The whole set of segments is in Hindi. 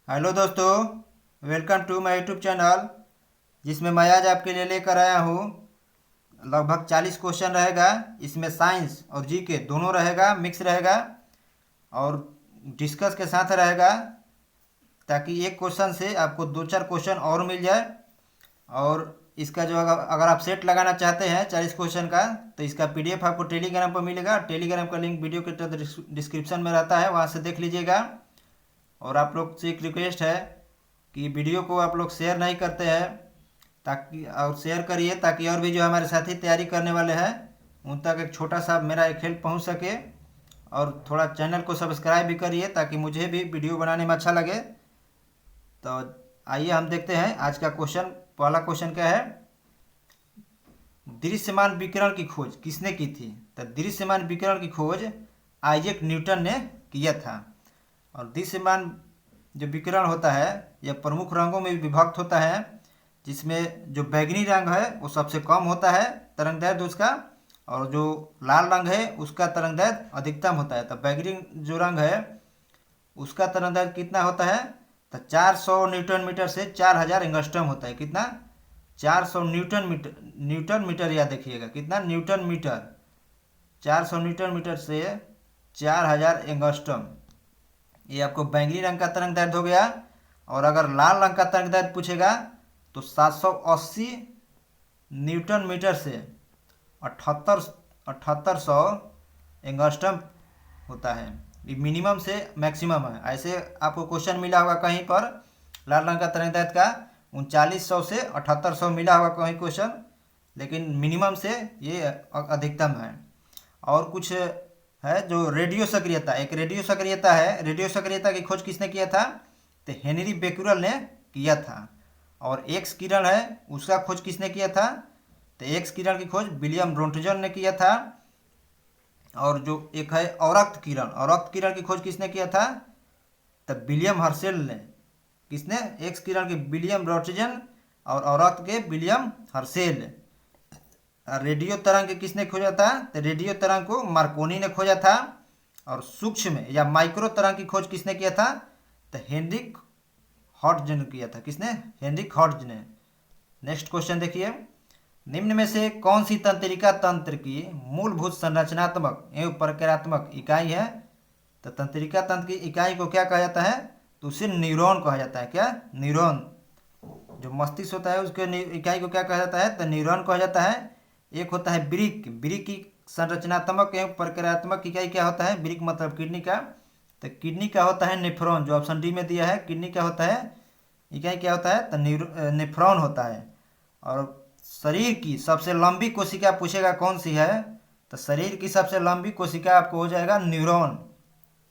हेलो दोस्तों, welcome to my YouTube channel जिसमें मैं आज आपके लिए लेकर आया हूँ। लगभग 40 क्वेश्चन रहेगा। इसमें साइंस और जीके दोनों रहेगा, मिक्स रहेगा और डिस्कस के साथ रहेगा, ताकि एक क्वेश्चन से आपको दो चार क्वेश्चन और मिल जाए। और इसका जो अगर आप सेट लगाना चाहते हैं 40 क्वेश्चन का, तो इसका पीडीएफ आपको टेलीग्राम पर मिलेगा। टेलीग्राम का लिंक वीडियो के डिस्क्रिप्शन में रहता है, वहाँ से देख लीजिएगा। और आप लोग से एक रिक्वेस्ट है कि वीडियो को आप लोग शेयर नहीं करते हैं, ताकि और शेयर करिए ताकि और भी जो हमारे साथी तैयारी करने वाले हैं उन तक एक छोटा सा मेरा एक हेल्प पहुंच सके। और थोड़ा चैनल को सब्सक्राइब भी करिए ताकि मुझे भी वीडियो बनाने में अच्छा लगे। तो आइए हम देखते हैं आज का क्वेश्चन। पहला क्वेश्चन क्या है? दृश्यमान विकिरण की खोज किसने की थी? तो दृश्यमान विकिरण की खोज आइजैक न्यूटन ने किया था। और दृश्यमान जो विकिरण होता है यह प्रमुख रंगों में विभक्त होता है, जिसमें जो बैगनी रंग है वो सबसे कम होता है तरंगदैर्ध्य उसका, और जो लाल रंग है उसका तरंगदैर्ध्य अधिकतम होता है। तो बैगनी जो रंग है उसका तरंगदैर्ध्य कितना होता है? तो 400 न्यूटन मीटर से 4000 एंगस्ट्रम होता है। कितना? 400 न्यूटन मीटर याद रखिएगा। कितना? Newton metre. 400 न्यूटन मीटर से 4000 एंगस्ट्रम। ये आपको बैंगनी रंग का तरंग दैर्ध्य हो गया। और अगर लाल रंग का तरंग दैर्ध्य पूछेगा तो 780 न्यूटन मीटर से 7800 एंगस्ट्रम होता है। ये मिनिमम से मैक्सिमम है। ऐसे आपको क्वेश्चन मिला होगा कहीं पर लाल रंग का तरंग दैर्ध्य का 3900 से 7800 मिला होगा कहीं क्वेश्चन, लेकिन मिनिमम से ये अधिकतम है। और कुछ है जो रेडियो सक्रियता, एक रेडियो सक्रियता है। रेडियो सक्रियता की खोज किसने किया था? तो हेनरी बेक्यूरेल ने किया था। और एक्स किरण है उसका खोज किसने किया था? तो एक्स किरण की खोज विलियम रोंटजन ने किया था। और जो एक है औरक्त किरण, औरक्त किरण की खोज किसने किया था? तो विलियम हर्शेल ने। किसने? एक्स किरण के विलियम रोंटजन और औरक्त के विलियम हर्शेल। रेडियो तरंग किसने खोजा था? तो रेडियो तरंग को मार्कोनी ने खोजा था। और सूक्ष्म या माइक्रो तरंग की खोज किसने किया था? तो हेनरिक हॉटज ने किया था। किसने? हेनरिक हॉटज ने। नेक्स्ट क्वेश्चन देखिए। निम्न में से कौन सी तंत्रिका तंत्र की मूलभूत संरचनात्मक एवं प्रक्रियात्मक इकाई है? तो तंत्रिका तंत्र की इकाई को क्या कहा जाता है? तो उसे न्यूरॉन कहा जाता है। क्या? न्यूरॉन। जो मस्तिष्क होता है उसके इकाई को क्या कहा जाता है? तो न्यूरॉन कहा जाता है। एक होता है ब्रिक। ब्रिक की संरचनात्मक एवं प्रक्रियात्मक इकाई क्या होता है? ब्रिक मतलब किडनी का। तो किडनी का होता है नेफ्रॉन, जो ऑप्शन डी में दिया है। किडनी का होता है इकाई क्या होता है? तो नेफ्रॉन होता है। और शरीर की सबसे लंबी कोशिका पूछेगा कौन सी है? तो शरीर की सबसे लंबी कोशिका आपको हो जाएगा न्यूरॉन।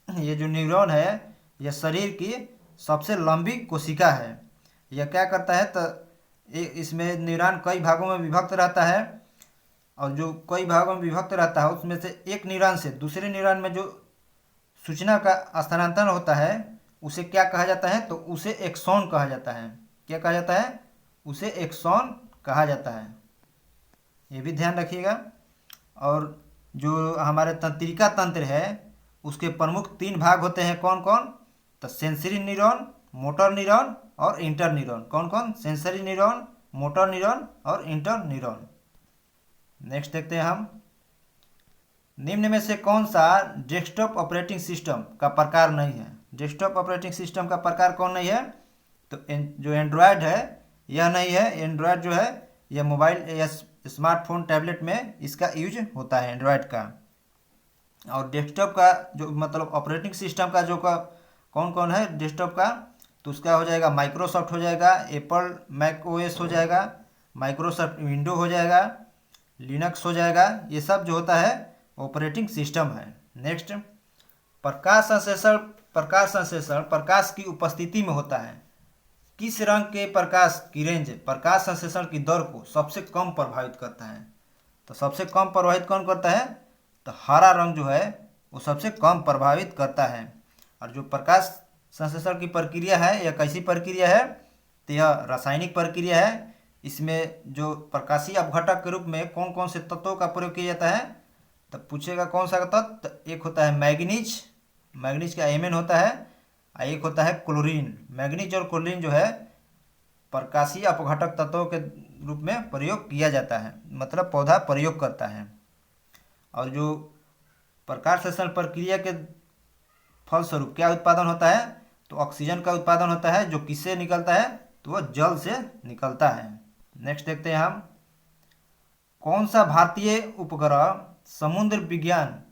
ये जो न्यूरॉन है यह शरीर की सबसे लंबी कोशिका है। यह क्या करता है? तो इसमें न्यूरॉन कई भागों में विभक्त रहता है। और जो कई भागों में विभक्त रहता है उसमें से एक न्यूरॉन से दूसरे न्यूरॉन में जो सूचना का स्थानांतरण होता है उसे क्या कहा जाता है? तो उसे एक्सॉन कहा जाता है। क्या कहा जाता है? उसे एक्सॉन कहा जाता है। ये भी ध्यान रखिएगा। और जो हमारे तंत्रिका तंत्र है उसके प्रमुख तीन भाग होते हैं। कौन कौन? तो सेंसरी न्यूरॉन, मोटर न्यूरॉन और इंटर न्यूरॉन। कौन कौन? सेंसरी न्यूरॉन, मोटर न्यूरॉन और इंटर न्यूरॉन। नेक्स्ट देखते हैं हम। निम्न में से कौन सा डेस्कटॉप ऑपरेटिंग सिस्टम का प्रकार नहीं है? डेस्कटॉप ऑपरेटिंग सिस्टम का प्रकार कौन नहीं है? तो जो एंड्रॉयड है यह नहीं है। एंड्रॉयड जो है यह मोबाइल या स्मार्टफोन टैबलेट में इसका यूज होता है एंड्रॉयड का। और डेस्कटॉप का जो मतलब ऑपरेटिंग सिस्टम का जो कौन कौन है डेस्कटॉप का? तो उसका हो जाएगा माइक्रोसॉफ्ट हो जाएगा, एप्पल मैक ओएस हो जाएगा, माइक्रोसॉफ्ट विंडो हो जाएगा, लिनक्स हो जाएगा। ये सब जो होता है ऑपरेटिंग सिस्टम है। नेक्स्ट, प्रकाश संश्लेषण। प्रकाश संश्लेषण प्रकाश की उपस्थिति में होता है। किस रंग के प्रकाश की रेंज प्रकाश संश्लेषण की दर को सबसे कम प्रभावित करता है? तो सबसे कम प्रभावित कौन करता है? तो हरा रंग जो है वो सबसे कम प्रभावित करता है। और जो प्रकाश संश्लेषण की प्रक्रिया है यह कैसी प्रक्रिया है? तो यह रासायनिक प्रक्रिया है। इसमें जो प्रकाशीय अपघटक के रूप में कौन कौन से तत्वों का प्रयोग किया जाता है? तो पूछेगा कौन सा तत्व? तो एक होता है मैग्नीज, मैग्नीज का Mn होता है। एक होता है क्लोरीन। मैग्नीज और क्लोरीन जो है प्रकाशीय अपघटक तत्वों के रूप में प्रयोग किया जाता है, मतलब पौधा प्रयोग करता है। और जो प्रकाश संश्लेषण प्रक्रिया के फलस्वरूप क्या उत्पादन होता है, तो ऑक्सीजन का उत्पादन होता है, जो किससे निकलता है, तो वह जल से निकलता है। नेक्स्ट देखते हैं हम, कौन सा भारतीय उपग्रह समुद्र विज्ञान,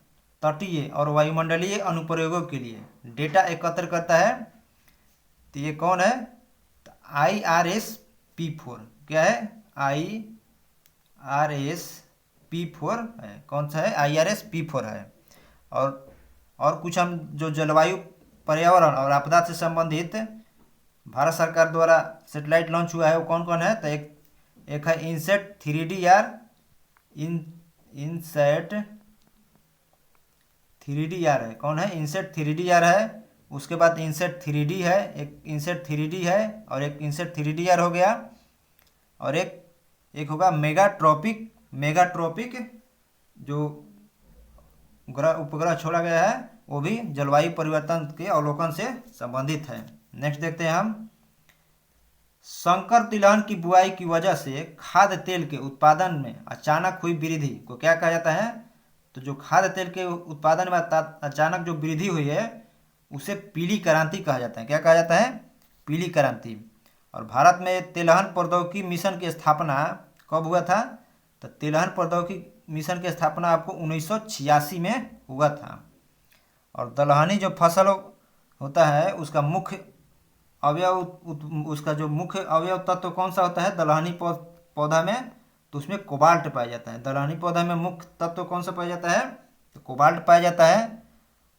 तटीय और वायुमंडलीय अनुप्रयोगों के लिए डेटा एकत्र करता है? तो ये कौन है, IRS-P4। क्या है, IRS-P4 है। कौन सा है, IRS-P4 है। और कुछ हम जो जलवायु, पर्यावरण और आपदा से संबंधित भारत सरकार द्वारा सैटेलाइट लॉन्च हुआ है, वो कौन कौन है, तो एक है इनसेट 3D इनसेट 3D है। कौन है, इनसेट 3D है। उसके बाद इनसेट 3D है, एक इनसेट 3D है और एक इनसेट 3D हो गया। और एक होगा मेगाट्रॉपिक जो उपग्रह छोड़ा गया है, वो भी जलवायु परिवर्तन के अवलोकन से संबंधित है। नेक्स्ट देखते हैं हम, संकर तिलहन की बुआई की वजह से खाद्य तेल के उत्पादन में अचानक हुई वृद्धि को क्या कहा जाता है? तो जो खाद्य तेल के उत्पादन में अचानक जो वृद्धि हुई है, उसे पीली क्रांति कहा जाता है। क्या कहा जाता है, पीली क्रांति। और भारत में तिलहन प्रौद्योगिकी मिशन की स्थापना कब हुआ था? तो तिलहन प्रौद्योगिकी मिशन की स्थापना आपको 1986 में हुआ था। और दलहनी जो फसल होता है, उसका मुख्य अवयव, उसका जो मुख्य अवयव तत्व कौन सा होता है दलहनी पौधा में? तो उसमें कोबाल्ट पाया जाता है। दलहनी पौधा में मुख्य तत्व कौन सा पाया जाता है? तो कोबाल्ट पाया जाता है।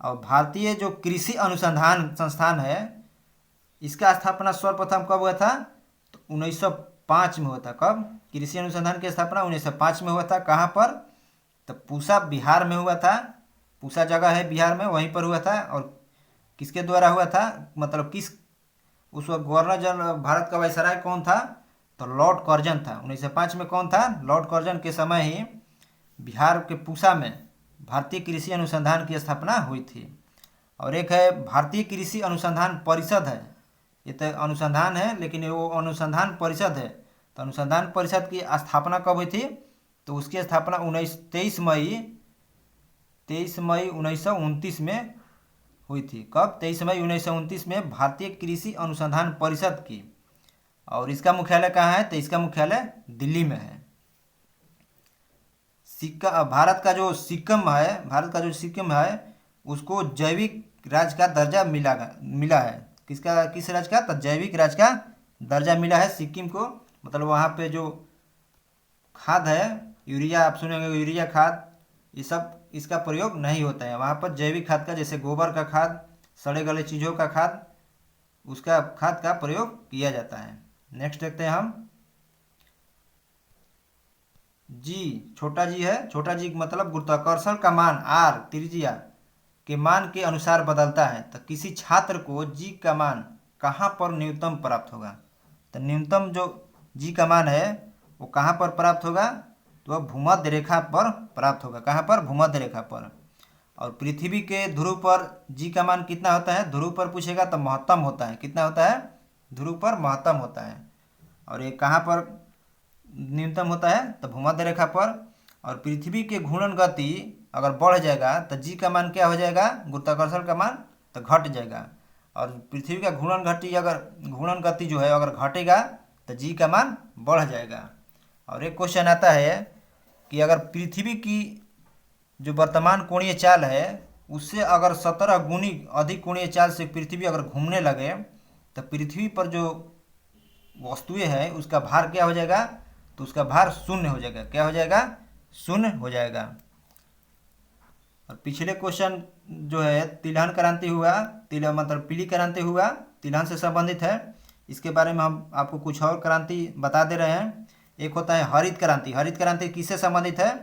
और भारतीय जो कृषि अनुसंधान संस्थान है, इसका स्थापना सर्वप्रथम कब हुआ था? तो 1905 में हुआ था। कब? कृषि अनुसंधान की स्थापना 1905 में हुआ था। कहाँ पर? तो पूसा बिहार में हुआ था। पूसा जगह है बिहार में, वहीं पर हुआ था। और किसके द्वारा हुआ था, मतलब किस, उस वक्त गवर्नर जनरल भारत का वायसराय कौन था? तो लॉर्ड कर्जन था। 1905 में कौन था? लॉर्ड कर्जन के समय ही बिहार के पूसा में भारतीय कृषि अनुसंधान की स्थापना हुई थी। और एक है भारतीय कृषि अनुसंधान परिषद है। ये तो अनुसंधान है, लेकिन वो अनुसंधान परिषद है। तो अनुसंधान परिषद की स्थापना कब हुई थी? तो उसकी स्थापना 23 मई 1929 में हुई थी। कब? 23 मई 1929 में भारतीय कृषि अनुसंधान परिषद की। और इसका मुख्यालय कहाँ है? तो इसका मुख्यालय दिल्ली में है। भारत का जो सिक्किम है, उसको जैविक राज्य का दर्जा मिला है। किस राज्य का? तो जैविक राज्य का दर्जा मिला है सिक्किम को। मतलब वहाँ पे जो खाद है, यूरिया, आप सुनेंगे यूरिया खाद, ये सब इसका प्रयोग नहीं होता है। वहाँ पर जैविक खाद का, जैसे गोबर का खाद, सड़े गले चीज़ों का खाद, उसका खाद का प्रयोग किया जाता है। नेक्स्ट देखते हैं हम, जी, छोटा जी है। छोटा जी मतलब गुरुत्वाकर्षण का मान r त्रिज्या के मान के अनुसार बदलता है। तो किसी छात्र को जी का मान कहाँ पर न्यूनतम प्राप्त होगा? तो न्यूनतम जो जी का मान है वो कहाँ पर प्राप्त होगा? तो वह भूमध्य रेखा पर प्राप्त होगा। कहाँ पर? भूमध्य रेखा पर। और पृथ्वी के ध्रुव पर जी का मान कितना होता है? ध्रुव पर पूछेगा तो महत्तम होता है। कितना होता है? ध्रुव पर महत्तम होता है। और ये कहाँ पर न्यूनतम होता है? तो भूमध्य रेखा पर। और पृथ्वी के घूर्णन गति अगर बढ़ जाएगा तो जी का मान क्या हो जाएगा? गुरुत्वाकर्षण का मान तो घट जाएगा। और पृथ्वी का घूर्णन गति जो है अगर घटेगा तो जी का मान बढ़ जाएगा। और एक क्वेश्चन आता है कि अगर पृथ्वी की जो वर्तमान कोणीय चाल है, उससे अगर 17 गुनी अधिक कोणीय चाल से पृथ्वी अगर घूमने लगे, तो पृथ्वी पर जो वस्तुएं हैं उसका भार क्या हो जाएगा? तो उसका भार शून्य हो जाएगा। क्या हो जाएगा? शून्य हो जाएगा। और पिछले क्वेश्चन जो है तिलहन क्रांति हुआ, मतलब पीली क्रांति हुआ, तिलहन से संबंधित है। इसके बारे में हम आपको कुछ और क्रांति बता दे रहे हैं। एक होता है हरित क्रांति। हरित क्रांति किससे संबंधित है?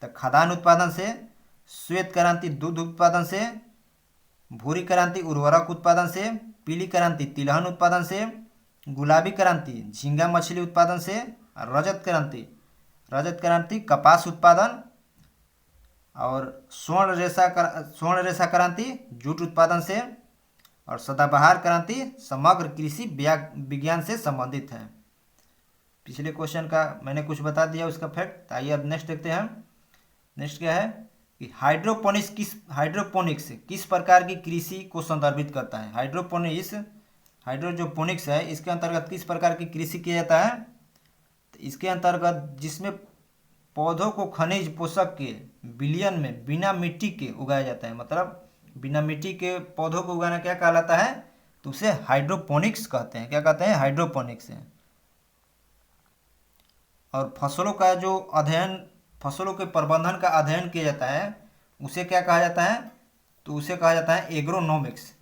तो खाद्यान्न उत्पादन से। श्वेत क्रांति दूध उत्पादन से। भूरी क्रांति उर्वरक उत्पादन से। पीली क्रांति तिलहन उत्पादन से। गुलाबी क्रांति झींगा मछली उत्पादन से। और रजत क्रांति कपास उत्पादन। और स्वर्ण रेशा क्रांति जूट उत्पादन से। और सदाबहार क्रांति समग्र कृषि विज्ञान से संबंधित है। पिछले क्वेश्चन का मैंने कुछ बता दिया उसका फैक्ट। आइए अब नेक्स्ट देखते हैं हम। नेक्स्ट क्या है कि हाइड्रोपोनिक्स किस प्रकार की कृषि को संदर्भित करता है। हाइड्रोपोनिक्स है, इसके अंतर्गत किस प्रकार की कृषि किया जाता है। तो इसके अंतर्गत जिसमें पौधों को खनिज पोषक के विलयन में बिना मिट्टी के उगाया जाता है, मतलब बिना मिट्टी के पौधों को उगाना क्या कहलाता है, तो उसे हाइड्रोपोनिक्स कहते हैं। क्या कहते हैं? हाइड्रोपोनिक्स है। और फसलों का जो अध्ययन, फसलों के प्रबंधन का अध्ययन किया जाता है उसे क्या कहा जाता है, तो उसे कहा जाता है एग्रोनॉमिक्स।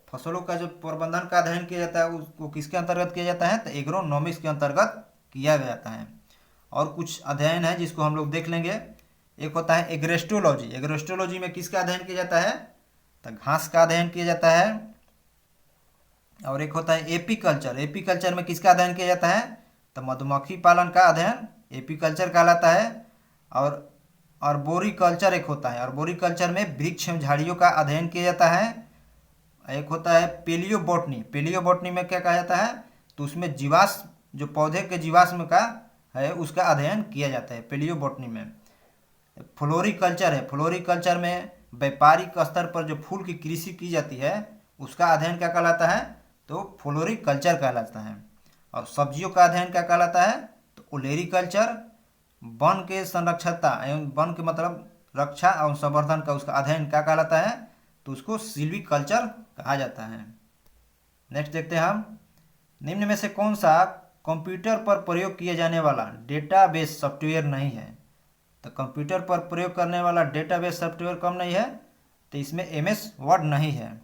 फसलों का जो प्रबंधन का अध्ययन किया जाता है उसको किसके अंतर्गत किया जाता है, तो एग्रोनॉमिक्स के अंतर्गत किया जाता है। और कुछ अध्ययन है जिसको हम लोग देख लेंगे। एक होता है एग्रेस्टोलॉजी। एग्रेस्टोलॉजी में किसका अध्ययन किया जाता है, तो घास का अध्ययन किया जाता है। और एक होता है एपीकल्चर। एपीकल्चर में किसका अध्ययन किया जाता है, तो मधुमक्खी पालन का अध्ययन एपीकल्चर कहलाता है। और आर्बोरिकल्चर एक होता है। आर्बोरिकल्चर में वृक्ष एवं झाड़ियों का अध्ययन किया जाता है। एक होता है पेलियोबोटनी। पेलियोबोटनी में क्या कहा जाता है, तो उसमें जीवाश्म, जो पौधे के जीवाश्म का है उसका अध्ययन किया जाता है पेलियोबोटनी में। फ्लोरिकल्चर है। फ्लोरिकल्चर में व्यापारिक स्तर पर जो फूल की कृषि की जाती है उसका अध्ययन क्या कहलाता है, तो फ्लोरिकल्चर कहलाता है। और सब्जियों का अध्ययन क्या कहलाता है, तो ओलेरिकल्चर। वन के संरक्षता एवं वन के मतलब रक्षा एवं संवर्धन का उसका अध्ययन क्या कहलाता है, तो उसको सिल्वीकल्चर कहा जाता है। नेक्स्ट देखते हैं हम। निम्न में से कौन सा कंप्यूटर पर प्रयोग किए जाने वाला डेटाबेस सॉफ्टवेयर नहीं है। तो कंप्यूटर पर प्रयोग करने वाला डेटाबेस सॉफ्टवेयर कम नहीं है, तो इसमें MS वर्ड नहीं है।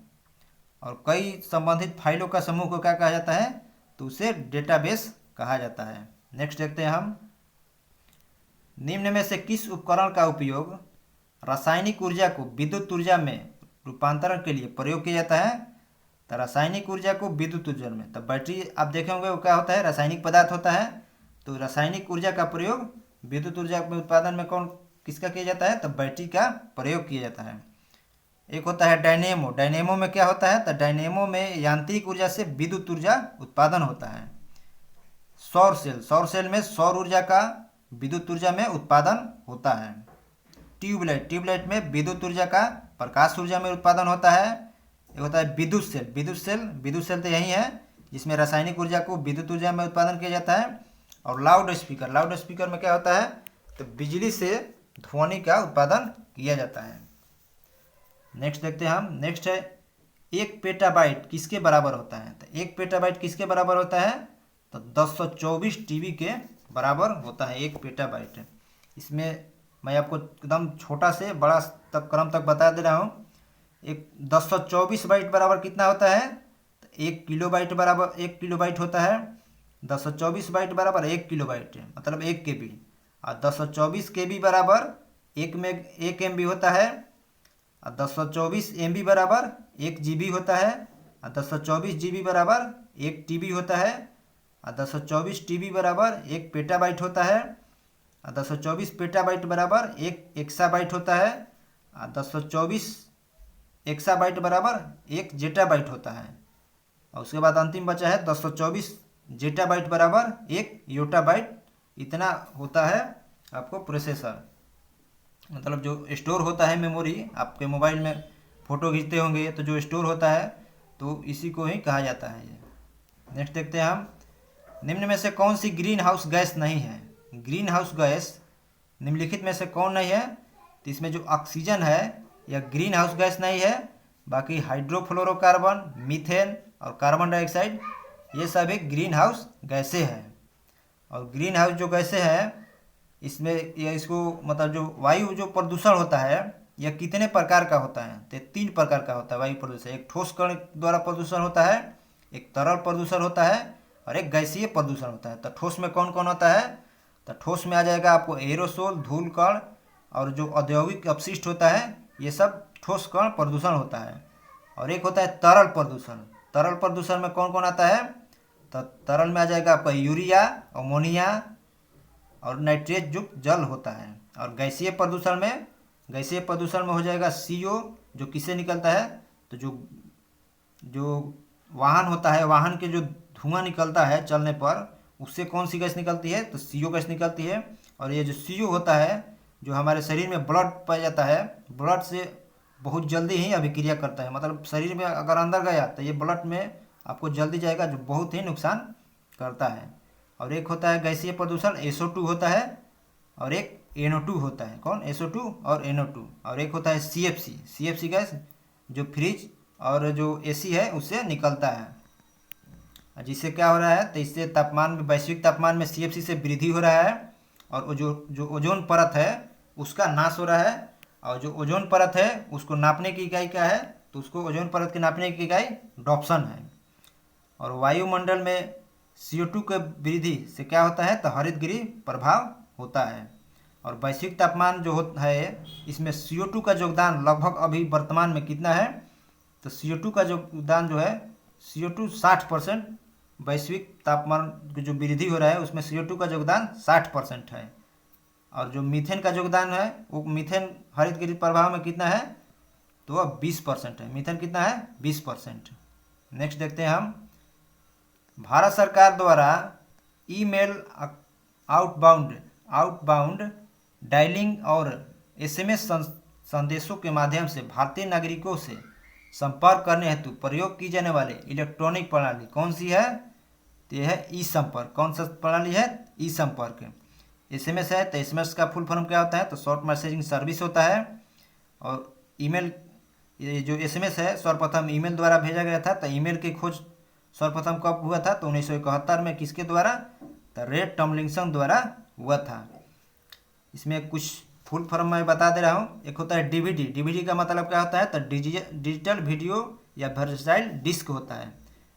और कई संबंधित फाइलों का समूह को क्या कहा जाता है, तो उसे डेटाबेस कहा जाता है। नेक्स्ट देखते हैं हम। निम्न में से किस उपकरण का उपयोग रासायनिक ऊर्जा को विद्युत ऊर्जा में रूपांतरण के लिए प्रयोग किया जाता है। तो रासायनिक ऊर्जा को विद्युत ऊर्जा में, तो बैटरी आप देखे होंगे वो क्या होता है, रासायनिक पदार्थ होता है। तो रासायनिक ऊर्जा का प्रयोग विद्युत ऊर्जा में उत्पादन में किसका किया जाता है, तो बैटरी का प्रयोग किया जाता है। एक होता है डायनेमो। डायनेमो में क्या होता है, तो डायनेमो में यांत्रिक ऊर्जा से विद्युत ऊर्जा उत्पादन होता है। सौर सेल। सौर सेल में सौर ऊर्जा का विद्युत ऊर्जा में उत्पादन होता है। ट्यूबलाइट। ट्यूबलाइट में विद्युत ऊर्जा का प्रकाश ऊर्जा में उत्पादन होता है। एक होता है विद्युत सेल। विद्युत सेल तो यही है जिसमें रासायनिक ऊर्जा को विद्युत ऊर्जा में उत्पादन किया जाता है। और लाउड स्पीकर। लाउड स्पीकर में क्या होता है, तो बिजली से ध्वनि का उत्पादन किया जाता है। नेक्स्ट देखते हैं हम। नेक्स्ट है 1 पेटाबाइट किसके बराबर होता है। तो 1 पेटाबाइट किसके बराबर होता है, तो 1024 TB के बराबर होता है 1 पेटाबाइट। इसमें मैं आपको एकदम छोटा से बड़ा तक क्रम तक बता दे रहा हूँ। एक 1024 बाइट बराबर कितना होता है, तो 1 किलोबाइट बराबर 1 किलोबाइट होता है। 1024 बाइट बराबर 1 किलोबाइट है, मतलब 1 KB। और 1024 KB बराबर 1 MB होता है। और 1024 MB बराबर 1 GB होता है। और 1024 GB बराबर 1 TB होता है। और 1024 TB बराबर 1 पेटाबाइट होता है। और 1024 पेटाबाइट बराबर 1 एक्साबाइट होता है। और 1024 एक्साबाइट बराबर 1 जेटाबाइट होता है। और उसके बाद अंतिम बचा है 1024 जेटाबाइट बराबर 1 योटाबाइट। इतना होता है आपको प्रोसेसर, मतलब जो स्टोर होता है मेमोरी। आपके मोबाइल में फ़ोटो खींचते होंगे तो जो स्टोर होता है तो इसी को ही कहा जाता है ये। नेक्स्ट देखते हैं हम। निम्न में से कौन सी ग्रीन हाउस गैस नहीं है। ग्रीन हाउस गैस निम्नलिखित में से कौन नहीं है, तो इसमें जो ऑक्सीजन है यह ग्रीन हाउस गैस नहीं है। बाकी हाइड्रोफ्लोरोकार्बन, मीथेन और कार्बन डाइऑक्साइड ये सभी ग्रीन हाउस गैसें हैं। और ग्रीन हाउस जो गैसें हैं इसमें यह इसको मतलब जो वायु जो प्रदूषण होता है यह कितने प्रकार का होता है, तो 3 प्रकार का होता है वायु प्रदूषण। एक ठोस कण द्वारा प्रदूषण होता है, एक तरल प्रदूषण होता है और एक गैसीय प्रदूषण होता है। तो ठोस में कौन कौन होता है, तो ठोस में आ जाएगा आपको एरोसोल, धूल कण और जो औद्योगिक अपशिष्ट होता है ये सब ठोस कण प्रदूषण होता है। और एक होता है तरल प्रदूषण। तरल प्रदूषण में कौन कौन आता है, तो तरल में आ जाएगा आपका यूरिया, अमोनिया और नाइट्रेट युक्त जल होता है। और गैसीय प्रदूषण में हो जाएगा CO जो किससे निकलता है, तो जो जो वाहन होता है, वाहन के जो धुआं निकलता है चलने पर, उससे कौन सी गैस निकलती है? तो CO गैस निकलती है। और ये जो CO होता है, जो हमारे शरीर में ब्लड पाया जाता है, ब्लड से बहुत जल्दी ही अभिक्रिया करता है, मतलब शरीर में अगर अंदर गया तो ये ब्लड में आपको जल्दी जाएगा, जो बहुत ही नुकसान करता है। और एक होता है गैसीय प्रदूषण, SO2 होता है, और एक NO2 होता है। कौन? SO2 और NO2। और एक होता है CFC गैस, जो फ्रिज और जो AC है उससे निकलता है। जिससे क्या हो रहा है? तो इससे तापमान में, वैश्विक तापमान में CFC से वृद्धि हो रहा है, और जो ओजोन परत है उसका नाश हो रहा है। और जो ओजोन परत है उसको नापने की इकाई क्या है? तो उसको ओजोन परत की नापने की इकाई डॉप्सन है। और वायुमंडल में CO2 के वृद्धि से क्या होता है? तो हरितगृह प्रभाव होता है। और वैश्विक तापमान जो होता है, इसमें CO2 का योगदान लगभग अभी वर्तमान में कितना है? तो CO2 का योगदान जो है, CO2 60%, वैश्विक तापमान की जो वृद्धि हो रहा है उसमें CO2 का योगदान 60% है। और जो मीथेन का योगदान है, वो मीथेन हरितगृह प्रभाव में कितना है? तो वह 20% है। मीथेन कितना है? 20%। नेक्स्ट देखते हैं हम, भारत सरकार द्वारा ईमेल, आउटबाउंड डायलिंग और SMS संदेशों के माध्यम से भारतीय नागरिकों से संपर्क करने हेतु प्रयोग की जाने वाली इलेक्ट्रॉनिक प्रणाली कौन सी है? तो यह है ई-संपर्क। कौन सा प्रणाली है? ई-संपर्क। SMS है, तो SMS का फुल फॉर्म क्या होता है? तो शॉर्ट मैसेजिंग सर्विस होता है। और ईमेल, ये जो SMS है सर्वप्रथम ईमेल द्वारा भेजा गया था। तो ईमेल की खोज सर्वप्रथम कब हुआ था? तो 1971 में। किसके द्वारा? तो रेड टॉमलिंसन द्वारा हुआ था। इसमें कुछ फुल फॉर्म मैं बता दे रहा हूँ। एक होता है DVD का मतलब क्या होता है? तो डिजिटल वीडियो या वर्सटाइल डिस्क होता है।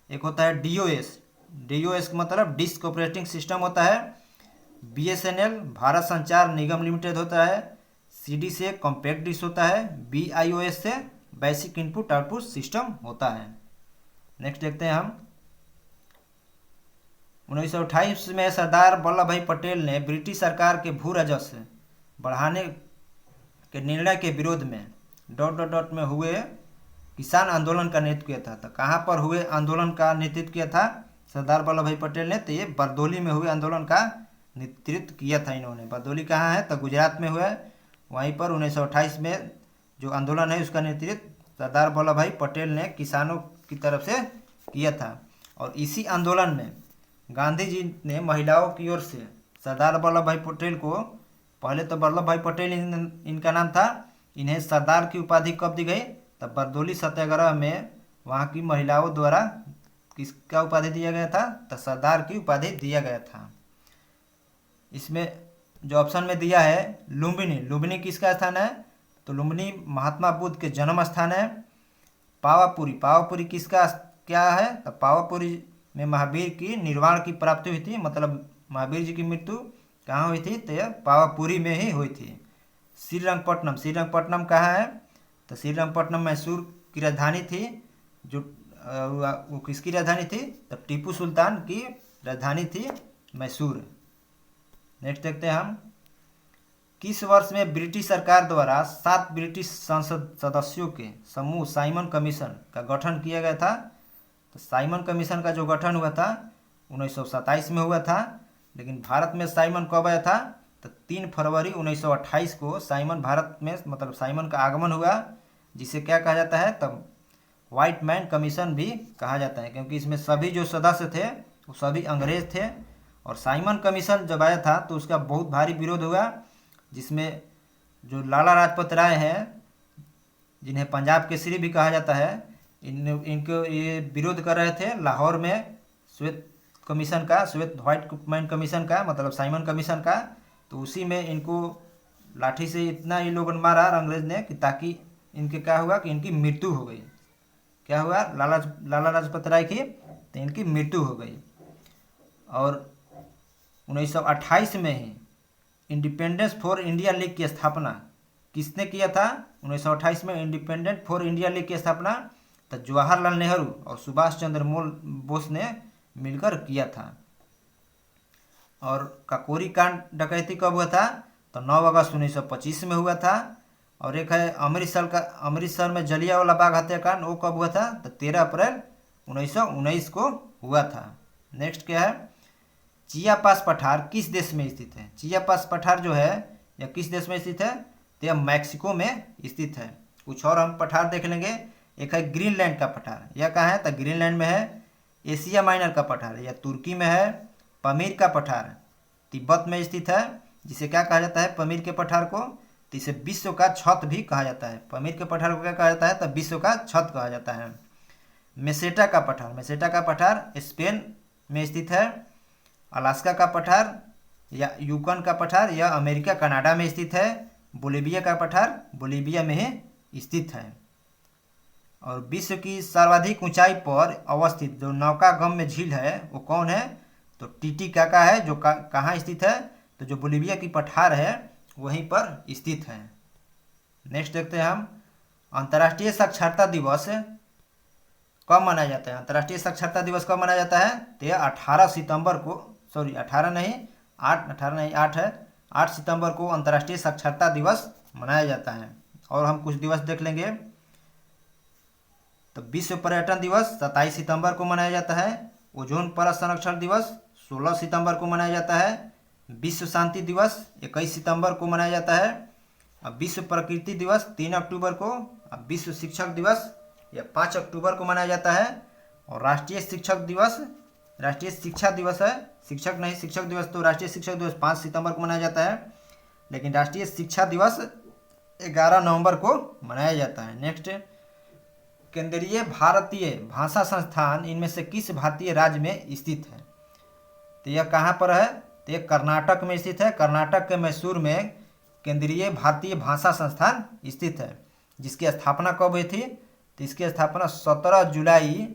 एक होता है DOS का मतलब डिस्क ऑपरेटिंग सिस्टम होता है। BSNL भारत संचार निगम लिमिटेड होता है। CD से कॉम्पैक्ट डिस्क होता है। BIOS से बेसिक इनपुट आउटपुट सिस्टम होता है। नेक्स्ट देखते हैं हम, 1928 में सरदार वल्लभ भाई पटेल ने ब्रिटिश सरकार के भू राजस्व बढ़ाने के निर्णय के विरोध में ... में हुए किसान आंदोलन का नेतृत्व किया था। तो कहाँ पर हुए आंदोलन का नेतृत्व किया था सरदार वल्लभ भाई पटेल ने? तो ये बरदौली में हुए आंदोलन का नेतृत्व किया था इन्होंने। बरदौली कहाँ है? तो गुजरात में हुआ है। वहीं पर 1928 में जो आंदोलन है उसका नेतृत्व सरदार वल्लभ भाई पटेल ने किसानों की तरफ से किया था। और इसी आंदोलन में गांधी जी ने महिलाओं की ओर से सरदार वल्लभ भाई पटेल को, पहले तो वल्लभ भाई पटेल इनका नाम था, इन्हें सरदार की उपाधि कब दी गई? तब बरदौली सत्याग्रह में वहाँ की महिलाओं द्वारा किसका उपाधि दिया गया था? तो सरदार की उपाधि दिया गया था। इसमें जो ऑप्शन में दिया है लुम्बिनी किसका स्थान है? तो लुम्बिनी महात्मा बुद्ध के जन्म स्थान है। पावापुरी किसका क्या है? तो पावापुरी में महावीर की निर्वाण की प्राप्ति हुई थी, मतलब महावीर जी की मृत्यु कहाँ हुई थी? तो यह पावापुरी में ही हुई थी। श्रीरंगपट्टनम कहाँ है? तो श्रीरंगपट्टनम मैसूर की राजधानी थी। जो वो किसकी राजधानी थी? तो टीपू सुल्तान की राजधानी थी मैसूर। नेक्स्ट देखते हैं हम, किस वर्ष में ब्रिटिश सरकार द्वारा 7 ब्रिटिश संसद सदस्यों के समूह साइमन कमीशन का गठन किया गया था? तो साइमन कमीशन का जो गठन हुआ था 1927 में हुआ था। लेकिन भारत में साइमन कब आया था? तो 3 फरवरी 1928 को साइमन भारत में, मतलब साइमन का आगमन हुआ, जिसे क्या कहा जाता है? तब व्हाइट मैन कमीशन भी कहा जाता है, क्योंकि इसमें सभी जो सदस्य थे वो सभी अंग्रेज थे। और साइमन कमीशन जब आया था तो उसका बहुत भारी विरोध हुआ, जिसमें जो लाला लाजपत राय हैं, जिन्हें पंजाब केसरी भी कहा जाता है, इनको ये विरोध कर रहे थे लाहौर में श्वेत व्हाइट मैन कमीशन का, मतलब साइमन कमीशन का। तो उसी में इनको लाठी से इतना ये लोगों ने मारा अंग्रेज ने कि ताकि इनके क्या हुआ कि इनकी मृत्यु हो गई। क्या हुआ? लाला लाजपत राय की, तो इनकी मृत्यु हो गई। और 1928 में ही इंडिपेंडेंस फॉर इंडिया लीग की स्थापना किसने किया था? 1928 में इंडिपेंडेंट फॉर इंडिया लीग की स्थापना तो जवाहरलाल नेहरू और सुभाष चंद्र बोस ने मिलकर किया था। और काकोरी कांड डकैती कब हुआ था? तो 9 अगस्त 1925 में हुआ था। और एक है अमृतसर में जलियांवाला बाग हत्याकांड, वो कब हुआ था? तो 13 अप्रैल 1919 को हुआ था। नेक्स्ट क्या है? चियापास पठार किस देश में स्थित है? चियापास पठार जो है यह किस देश में स्थित है? तो यह मैक्सिको में स्थित है। कुछ और हम पठार देख लेंगे। एक है ग्रीनलैंड का पठार, यह कहाँ है? तो ग्रीनलैंड में है। एशिया माइनर का पठार यह तुर्की में है। पमीर का पठार तिब्बत में स्थित है, जिसे क्या कहा जाता है? पमीर के पठार को तो इसे विश्व का छत भी कहा जाता है। पमीर के पठार को क्या कहा जाता है? तो विश्व का छत कहा जाता है। मेसेटा का पठार स्पेन में स्थित है। अलास्का का पठार या यूकन का पठार यह अमेरिका कनाडा में स्थित है। बोलिविया का पठार बोलिविया में ही स्थित है। और विश्व की सर्वाधिक ऊंचाई पर अवस्थित जो नौकागम्य में झील है वो कौन है? तो टीटीकाका है, जो कहाँ स्थित है? तो जो बोलिविया की पठार है वहीं पर स्थित है। नेक्स्ट देखते हैं हम, अंतर्राष्ट्रीय साक्षरता दिवस कब मनाया जाता है? अंतर्राष्ट्रीय साक्षरता दिवस कब मनाया जाता है? तो यह 18 सितंबर को, सॉरी 18 नहीं 8 है, 8 सितंबर को अंतर्राष्ट्रीय साक्षरता दिवस मनाया जाता है। और हम कुछ दिवस देख लेंगे। तो विश्व पर्यटन दिवस 27 सितंबर को मनाया जाता है। ओजोन परत संरक्षण दिवस 16 सितंबर को मनाया जाता है। विश्व शांति दिवस 21 सितंबर को मनाया जाता है। अब विश्व प्रकृति दिवस 3 अक्टूबर को। अब विश्व शिक्षक दिवस यह 5 अक्टूबर को मनाया जाता है। और राष्ट्रीय शिक्षा दिवस है, शिक्षक दिवस तो राष्ट्रीय शिक्षक दिवस 5 सितंबर को मनाया जाता है, लेकिन राष्ट्रीय शिक्षा दिवस 11 नवंबर को मनाया जाता है। नेक्स्ट, केंद्रीय भारतीय भाषा संस्थान इनमें से किस भारतीय राज्य में स्थित है? तो यह कहाँ पर है? तो यह कर्नाटक में स्थित है। कर्नाटक के मैसूर में केंद्रीय भारतीय भाषा संस्थान स्थित है, जिसकी स्थापना कब हुई थी? तो इसकी स्थापना 17 जुलाई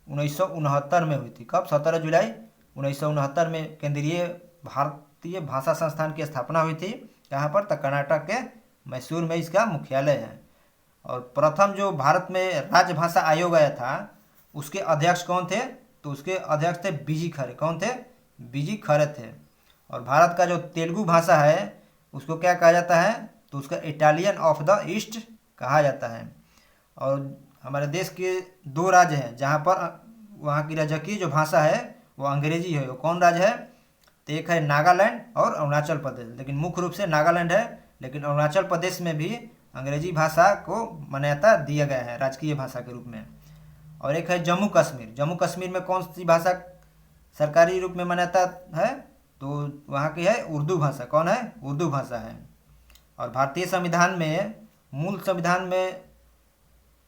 1969 में हुई थी। कब? 17 जुलाई 1969 में केंद्रीय भारतीय भाषा संस्थान की स्थापना हुई थी। कहाँ पर? तो कर्नाटक के मैसूर में इसका मुख्यालय है। और प्रथम जो भारत में राजभाषा आयोग आया था उसके अध्यक्ष कौन थे? तो उसके अध्यक्ष थे बीजी खरे। कौन थे? बीजी खरे थे। और भारत का जो तेलुगु भाषा है उसको क्या कहा जाता है? तो उसका इटालियन ऑफ द ईस्ट कहा जाता है। और हमारे देश के 2 राज्य हैं जहाँ पर वहाँ की राजकीय जो भाषा है वो अंग्रेजी है। वो कौन राज्य है? तो एक है नागालैंड और अरुणाचल प्रदेश, लेकिन मुख्य रूप से नागालैंड है, लेकिन अरुणाचल प्रदेश में भी अंग्रेजी भाषा को मान्यता दिया गया है राजकीय भाषा के रूप में। और एक है जम्मू कश्मीर में कौन सी भाषा सरकारी रूप में मान्यता है? तो वहाँ की है उर्दू भाषा। कौन है? उर्दू भाषा है। और भारतीय संविधान में, मूल संविधान में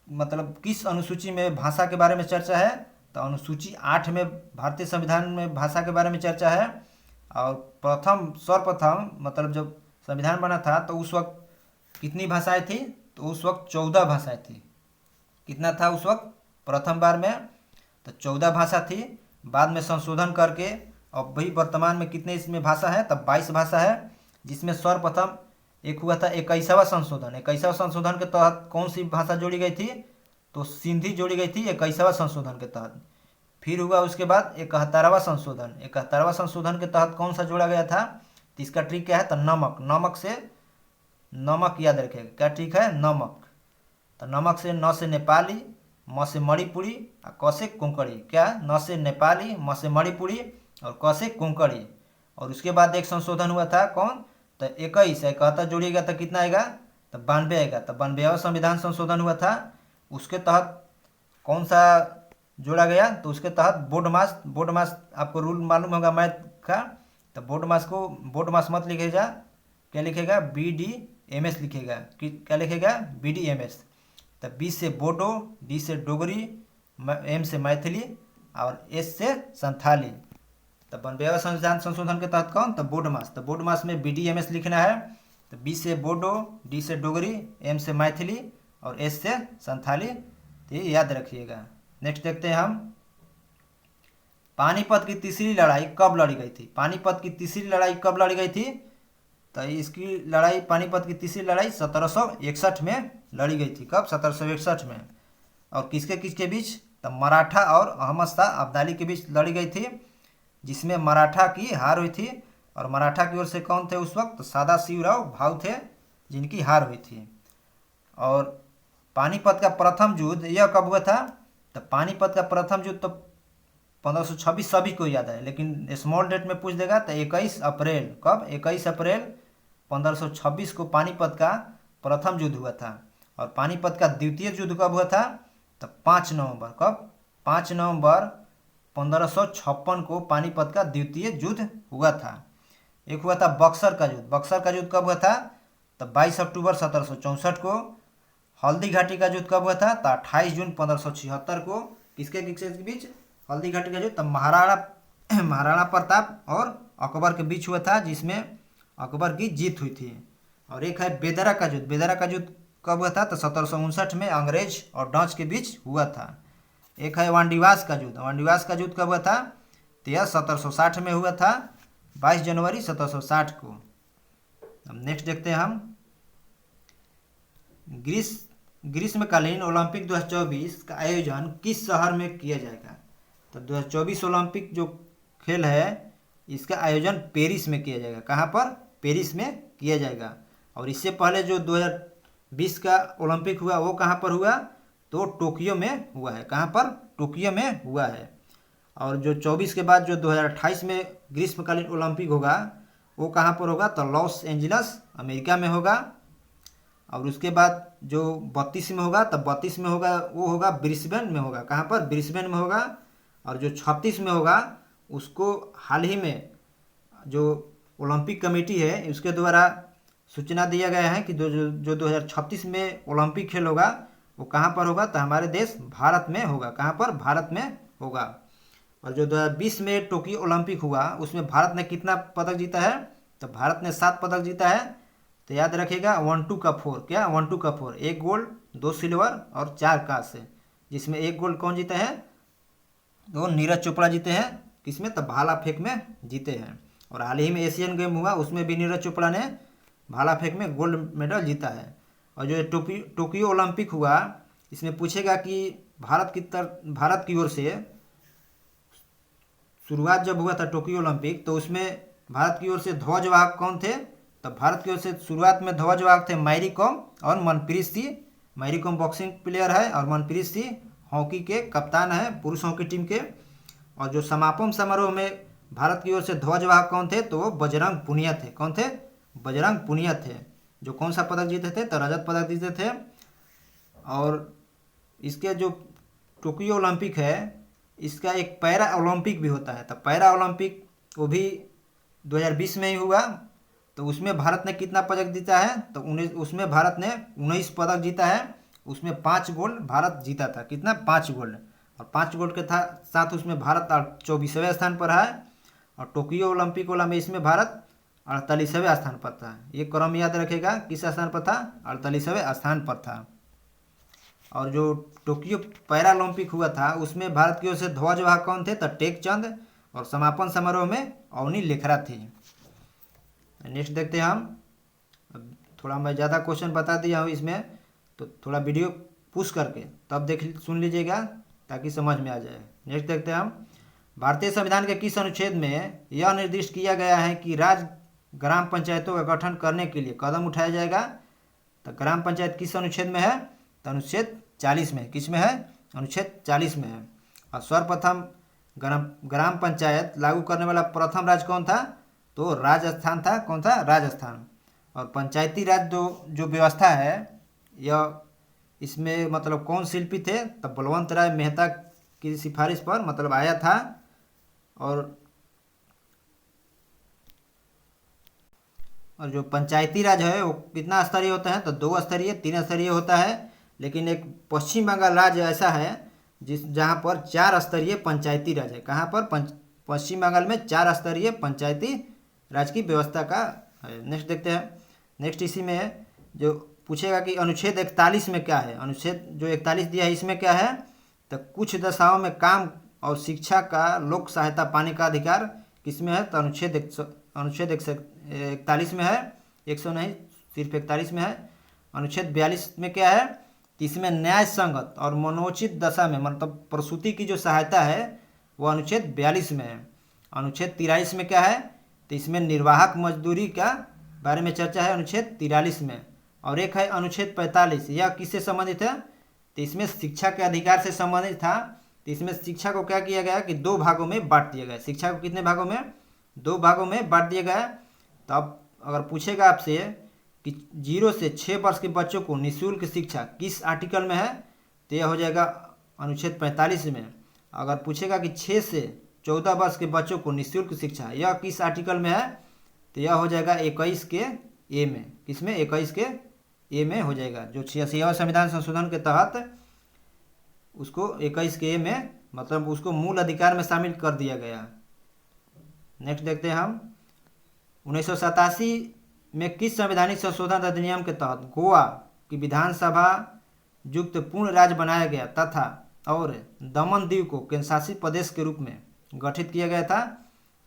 मतलब किस अनुसूची में भाषा के बारे में चर्चा है? तो अनुसूची 8 में भारतीय संविधान में भाषा के बारे में चर्चा है। और सर्वप्रथम मतलब जब संविधान बना था तो उस वक्त कितनी भाषाएं थी? तो उस वक्त 14 भाषाएं थी। कितना था उस वक्त प्रथम बार में? तो 14 भाषा थी। बाद में संशोधन करके अब भाई वर्तमान में कितने इसमें भाषा है? तब 22 भाषा है, जिसमें सर्वप्रथम एक हुआ था 21वां संशोधन। 21वां संशोधन के तहत कौन सी भाषा जोड़ी गई थी? तो सिंधी जोड़ी गई थी 21वां संशोधन के तहत। फिर हुआ उसके बाद 71वां संशोधन। 71वां संशोधन के तहत कौन सा जोड़ा गया था? तो इसका ट्रिक क्या है? तो नमक याद रखेगा। क्या ट्रिक है? नमक। तो नमक से न से नेपाली, म से मणिपुरी और क से कोंकणी। क्या? न से नेपाली, म से मणिपुरी और क से कोंकणी। और उसके बाद एक संशोधन हुआ था कौन? तो 71 जोड़िएगा तो कितना आएगा? तो 92 आएगा। तो 92वां संविधान संशोधन हुआ था, उसके तहत कौन सा जोड़ा गया? तो उसके तहत बोर्ड मास आपको रूल मालूम होगा मैथ का। तो बोर्ड मास मत लिखेगा। क्या लिखेगा? BDMS लिखेगा। क्या लिखेगा? BDMS। तो B से बोडो, D से डोगरी, M से मैथिली और S से संथाली। तो 92वां संविधान संशोधन के तहत कौन? तो बोर्ड मास में BDMS लिखना है। तो B से बोडो, D से डोगरी, M से मैथिली और S से संथाली। तो ये याद रखिएगा। नेक्स्ट देखते हैं हम, पानीपत की तीसरी लड़ाई कब लड़ी गई थी? पानीपत की तीसरी लड़ाई कब लड़ी गई थी? तो इसकी लड़ाई, पानीपत की तीसरी लड़ाई 1761 में लड़ी गई थी। कब? 1761 में। और किसके बीच? तो मराठा और अहमद शाह अब्दाली के बीच लड़ी गई थी, जिसमें मराठा की हार हुई थी। और मराठा की ओर से कौन थे उस वक्त? सदाशिवराव भाऊ थे, जिनकी हार हुई थी। और पानीपत का प्रथम युद्ध यह कब हुआ था? तो पानीपत का प्रथम युद्ध तो 1526 सभी को याद है, लेकिन स्मॉल डेट में पूछ देगा तो 21 अप्रैल, कब? 21 अप्रैल 1526 को पानीपत का प्रथम युद्ध हुआ था। और पानीपत का द्वितीय युद्ध कब हुआ था? तो 5 नवंबर, कब? 5 नवंबर 1556 को पानीपत का द्वितीय युद्ध हुआ था। एक हुआ था बक्सर का युद्ध। बक्सर का युद्ध कब हुआ था? तो 22 अक्टूबर 1764 को। हल्दी घाटी का युद्ध कब हुआ था? तो 28 जून 1576 को। किसके किसके बीच हल्दी घाटी का युद्ध? तो महाराणा प्रताप और अकबर के बीच हुआ था, जिसमें अकबर की जीत हुई थी। और एक है बेदरा का युद्ध। बेदरा का युद्ध कब हुआ था? तो 1759 में अंग्रेज और डच के बीच हुआ था। एक है वांडीवास का युद्ध। वांडीवास का युद्ध कब हुआ था? तो यह 1760 में हुआ था, 22 जनवरी 1760 को। अब नेक्स्ट देखते हैं हम, ग्रीष्मकालीन ओलंपिक 2024 का आयोजन किस शहर में किया जाएगा? तो 2024 ओलंपिक जो खेल है, इसका आयोजन पेरिस में किया जाएगा। कहाँ पर? पेरिस में किया जाएगा। और इससे पहले जो 2020 का ओलंपिक हुआ वो कहाँ पर हुआ? तो टोक्यो में हुआ है। कहाँ पर? टोक्यो में हुआ है। और जो 24 के बाद जो 2028 में ग्रीष्मकालीन ओलंपिक होगा वो कहाँ पर होगा? तो लॉस एंजल्स अमेरिका में होगा। और उसके बाद जो 32 में होगा, तो 32 में होगा वो होगा ब्रिस्बेन में होगा। कहाँ पर? ब्रिस्बेन में होगा। और जो 36 में होगा उसको हाल ही में जो ओलंपिक कमेटी है उसके द्वारा सूचना दिया गया है कि जो 2036 में ओलंपिक खेल होगा वो कहाँ पर होगा? तो हमारे देश भारत में होगा। कहाँ पर? भारत में होगा। और जो 2020 में टोक्यो ओलंपिक हुआ उसमें भारत ने कितना पदक जीता है? तो भारत ने 7 पदक जीता है। तो याद रखिएगा 1-2 का 4, क्या? 1-2 का 4, 1 गोल्ड 2 सिल्वर और 4 कांस्य, जिसमें 1 गोल्ड कौन जीते हैं? वो नीरज चोपड़ा जीते हैं। किसमें? तो भाला फेंक में जीते हैं। और हाल ही में एशियन गेम हुआ उसमें भी नीरज चोपड़ा ने भाला फेंक में गोल्ड मेडल जीता है। और जो टोक्यो ओलंपिक हुआ इसमें पूछेगा कि भारत की ओर से शुरुआत जब हुआ था टोक्यो ओलंपिक, तो उसमें भारत की ओर से ध्वजवाहक कौन थे? तो भारत की ओर से शुरुआत में ध्वजवाहक थे मैरी कॉम और Manpreet Singh. Mary Kom boxing player है और मनप्रीत सिंह हॉकी के कप्तान है, पुरुष हॉकी टीम के। और जो समापन समारोह में भारत की ओर से ध्वजवाहक कौन थे? तो वो बजरंग पुनिया थे। कौन थे? बजरंग पुनिया थे, जो कौन सा पदक जीते थे? तो रजत पदक जीते थे। और इसके जो टोक्यो ओलंपिक है इसका एक पैरा ओलंपिक भी होता है। तो पैरा ओलंपिक वो भी 2020 में ही हुआ। तो उसमें भारत ने कितना पदक जीता है? तो उसमें भारत ने 19 पदक जीता है। उसमें 5 गोल्ड भारत जीता था। कितना? 5 गोल्ड। और 5 गोल्ड के साथ उसमें भारत 24वें स्थान पर है। और टोक्यो ओलंपिक वाला में इसमें भारत 48वें स्थान पर था। ये क्रम याद रखेगा, किस स्थान पर था? 48वें स्थान पर था। और जो टोक्यो पैरा ओलंपिक हुआ था उसमें भारत की ओर से ध्वजवाहक कौन थे? तो टेकचंद। और समापन समारोह में अवनी लेखरा थी। नेक्स्ट देखते हैं हम। अब थोड़ा मैं ज़्यादा क्वेश्चन बता दिया हूँ इसमें, तो थोड़ा वीडियो पुश करके तब सुन लीजिएगा ताकि समझ में आ जाए। नेक्स्ट देखते हैं हम। भारतीय संविधान के किस अनुच्छेद में यह निर्दिष्ट किया गया है कि राज्य ग्राम पंचायतों का गठन करने के लिए कदम उठाया जाएगा? तो ग्राम पंचायत किस अनुच्छेद में है? तो अनुच्छेद 40 में। किस में है? अनुच्छेद 40 में है। और सर्वप्रथम ग्राम पंचायत लागू करने वाला प्रथम राज्य कौन था? तो राजस्थान था। कौन था? राजस्थान। और पंचायती राज जो व्यवस्था है यह इसमें मतलब कौन शिल्पी थे? तो बलवंत राय मेहता की सिफारिश पर मतलब आया था। और जो पंचायती राज है वो कितना स्तरीय होता है? तो 2 स्तरीय 3 स्तरीय होता है। लेकिन एक पश्चिम बंगाल राज्य ऐसा है जहाँ पर 4 स्तरीय पंचायती राज है। कहाँ पर? पश्चिम बंगाल में 4 स्तरीय पंचायती राज की व्यवस्था का है। नेक्स्ट देखते हैं। नेक्स्ट इसी में जो पूछेगा कि अनुच्छेद 41 में क्या है? अनुच्छेद जो 41 दिया है इसमें क्या है? तो कुछ दशाओं में काम और शिक्षा का लोक सहायता पाने का अधिकार किसमें है? तो अनुच्छेद 41 में है। 100 नहीं, सिर्फ 41 में है। अनुच्छेद 42 में क्या है? तो इसमें न्याय संगत और मनोचित दशा में मतलब प्रसूति की जो सहायता है वो अनुच्छेद 42 में है। अनुच्छेद 43 में क्या है? तो इसमें निर्वाहक मजदूरी का बारे में चर्चा है अनुच्छेद 43 में। और एक है अनुच्छेद 45, यह किससे संबंधित है? तो इसमें शिक्षा के अधिकार से संबंधित था। तो इसमें शिक्षा को क्या किया गया कि 2 भागों में बांट दिया गया। शिक्षा को कितने भागों में? 2 भागों में बांट दिया गया। तो अब अगर पूछेगा आपसे कि 0 से 6 वर्ष के बच्चों को निःशुल्क शिक्षा किस आर्टिकल में है, तो यह हो जाएगा अनुच्छेद 45 में। अगर पूछेगा कि 6 से 14 वर्ष के बच्चों को निःशुल्क शिक्षा यह किस आर्टिकल में है, तो यह हो जाएगा 21 के ए में। किसमें? 21 के ए में हो जाएगा। जो 86वां संविधान संशोधन के तहत उसको 21 के ए में, मतलब उसको मूल अधिकार में शामिल कर दिया गया। नेक्स्ट देखते हैं हम 1987 में किस संवैधानिक संशोधन अधिनियम के तहत गोवा की विधानसभा युक्त पूर्ण राज्य बनाया गया तथा और दमन दीव को केंद्र शासित प्रदेश के रूप में गठित किया गया था?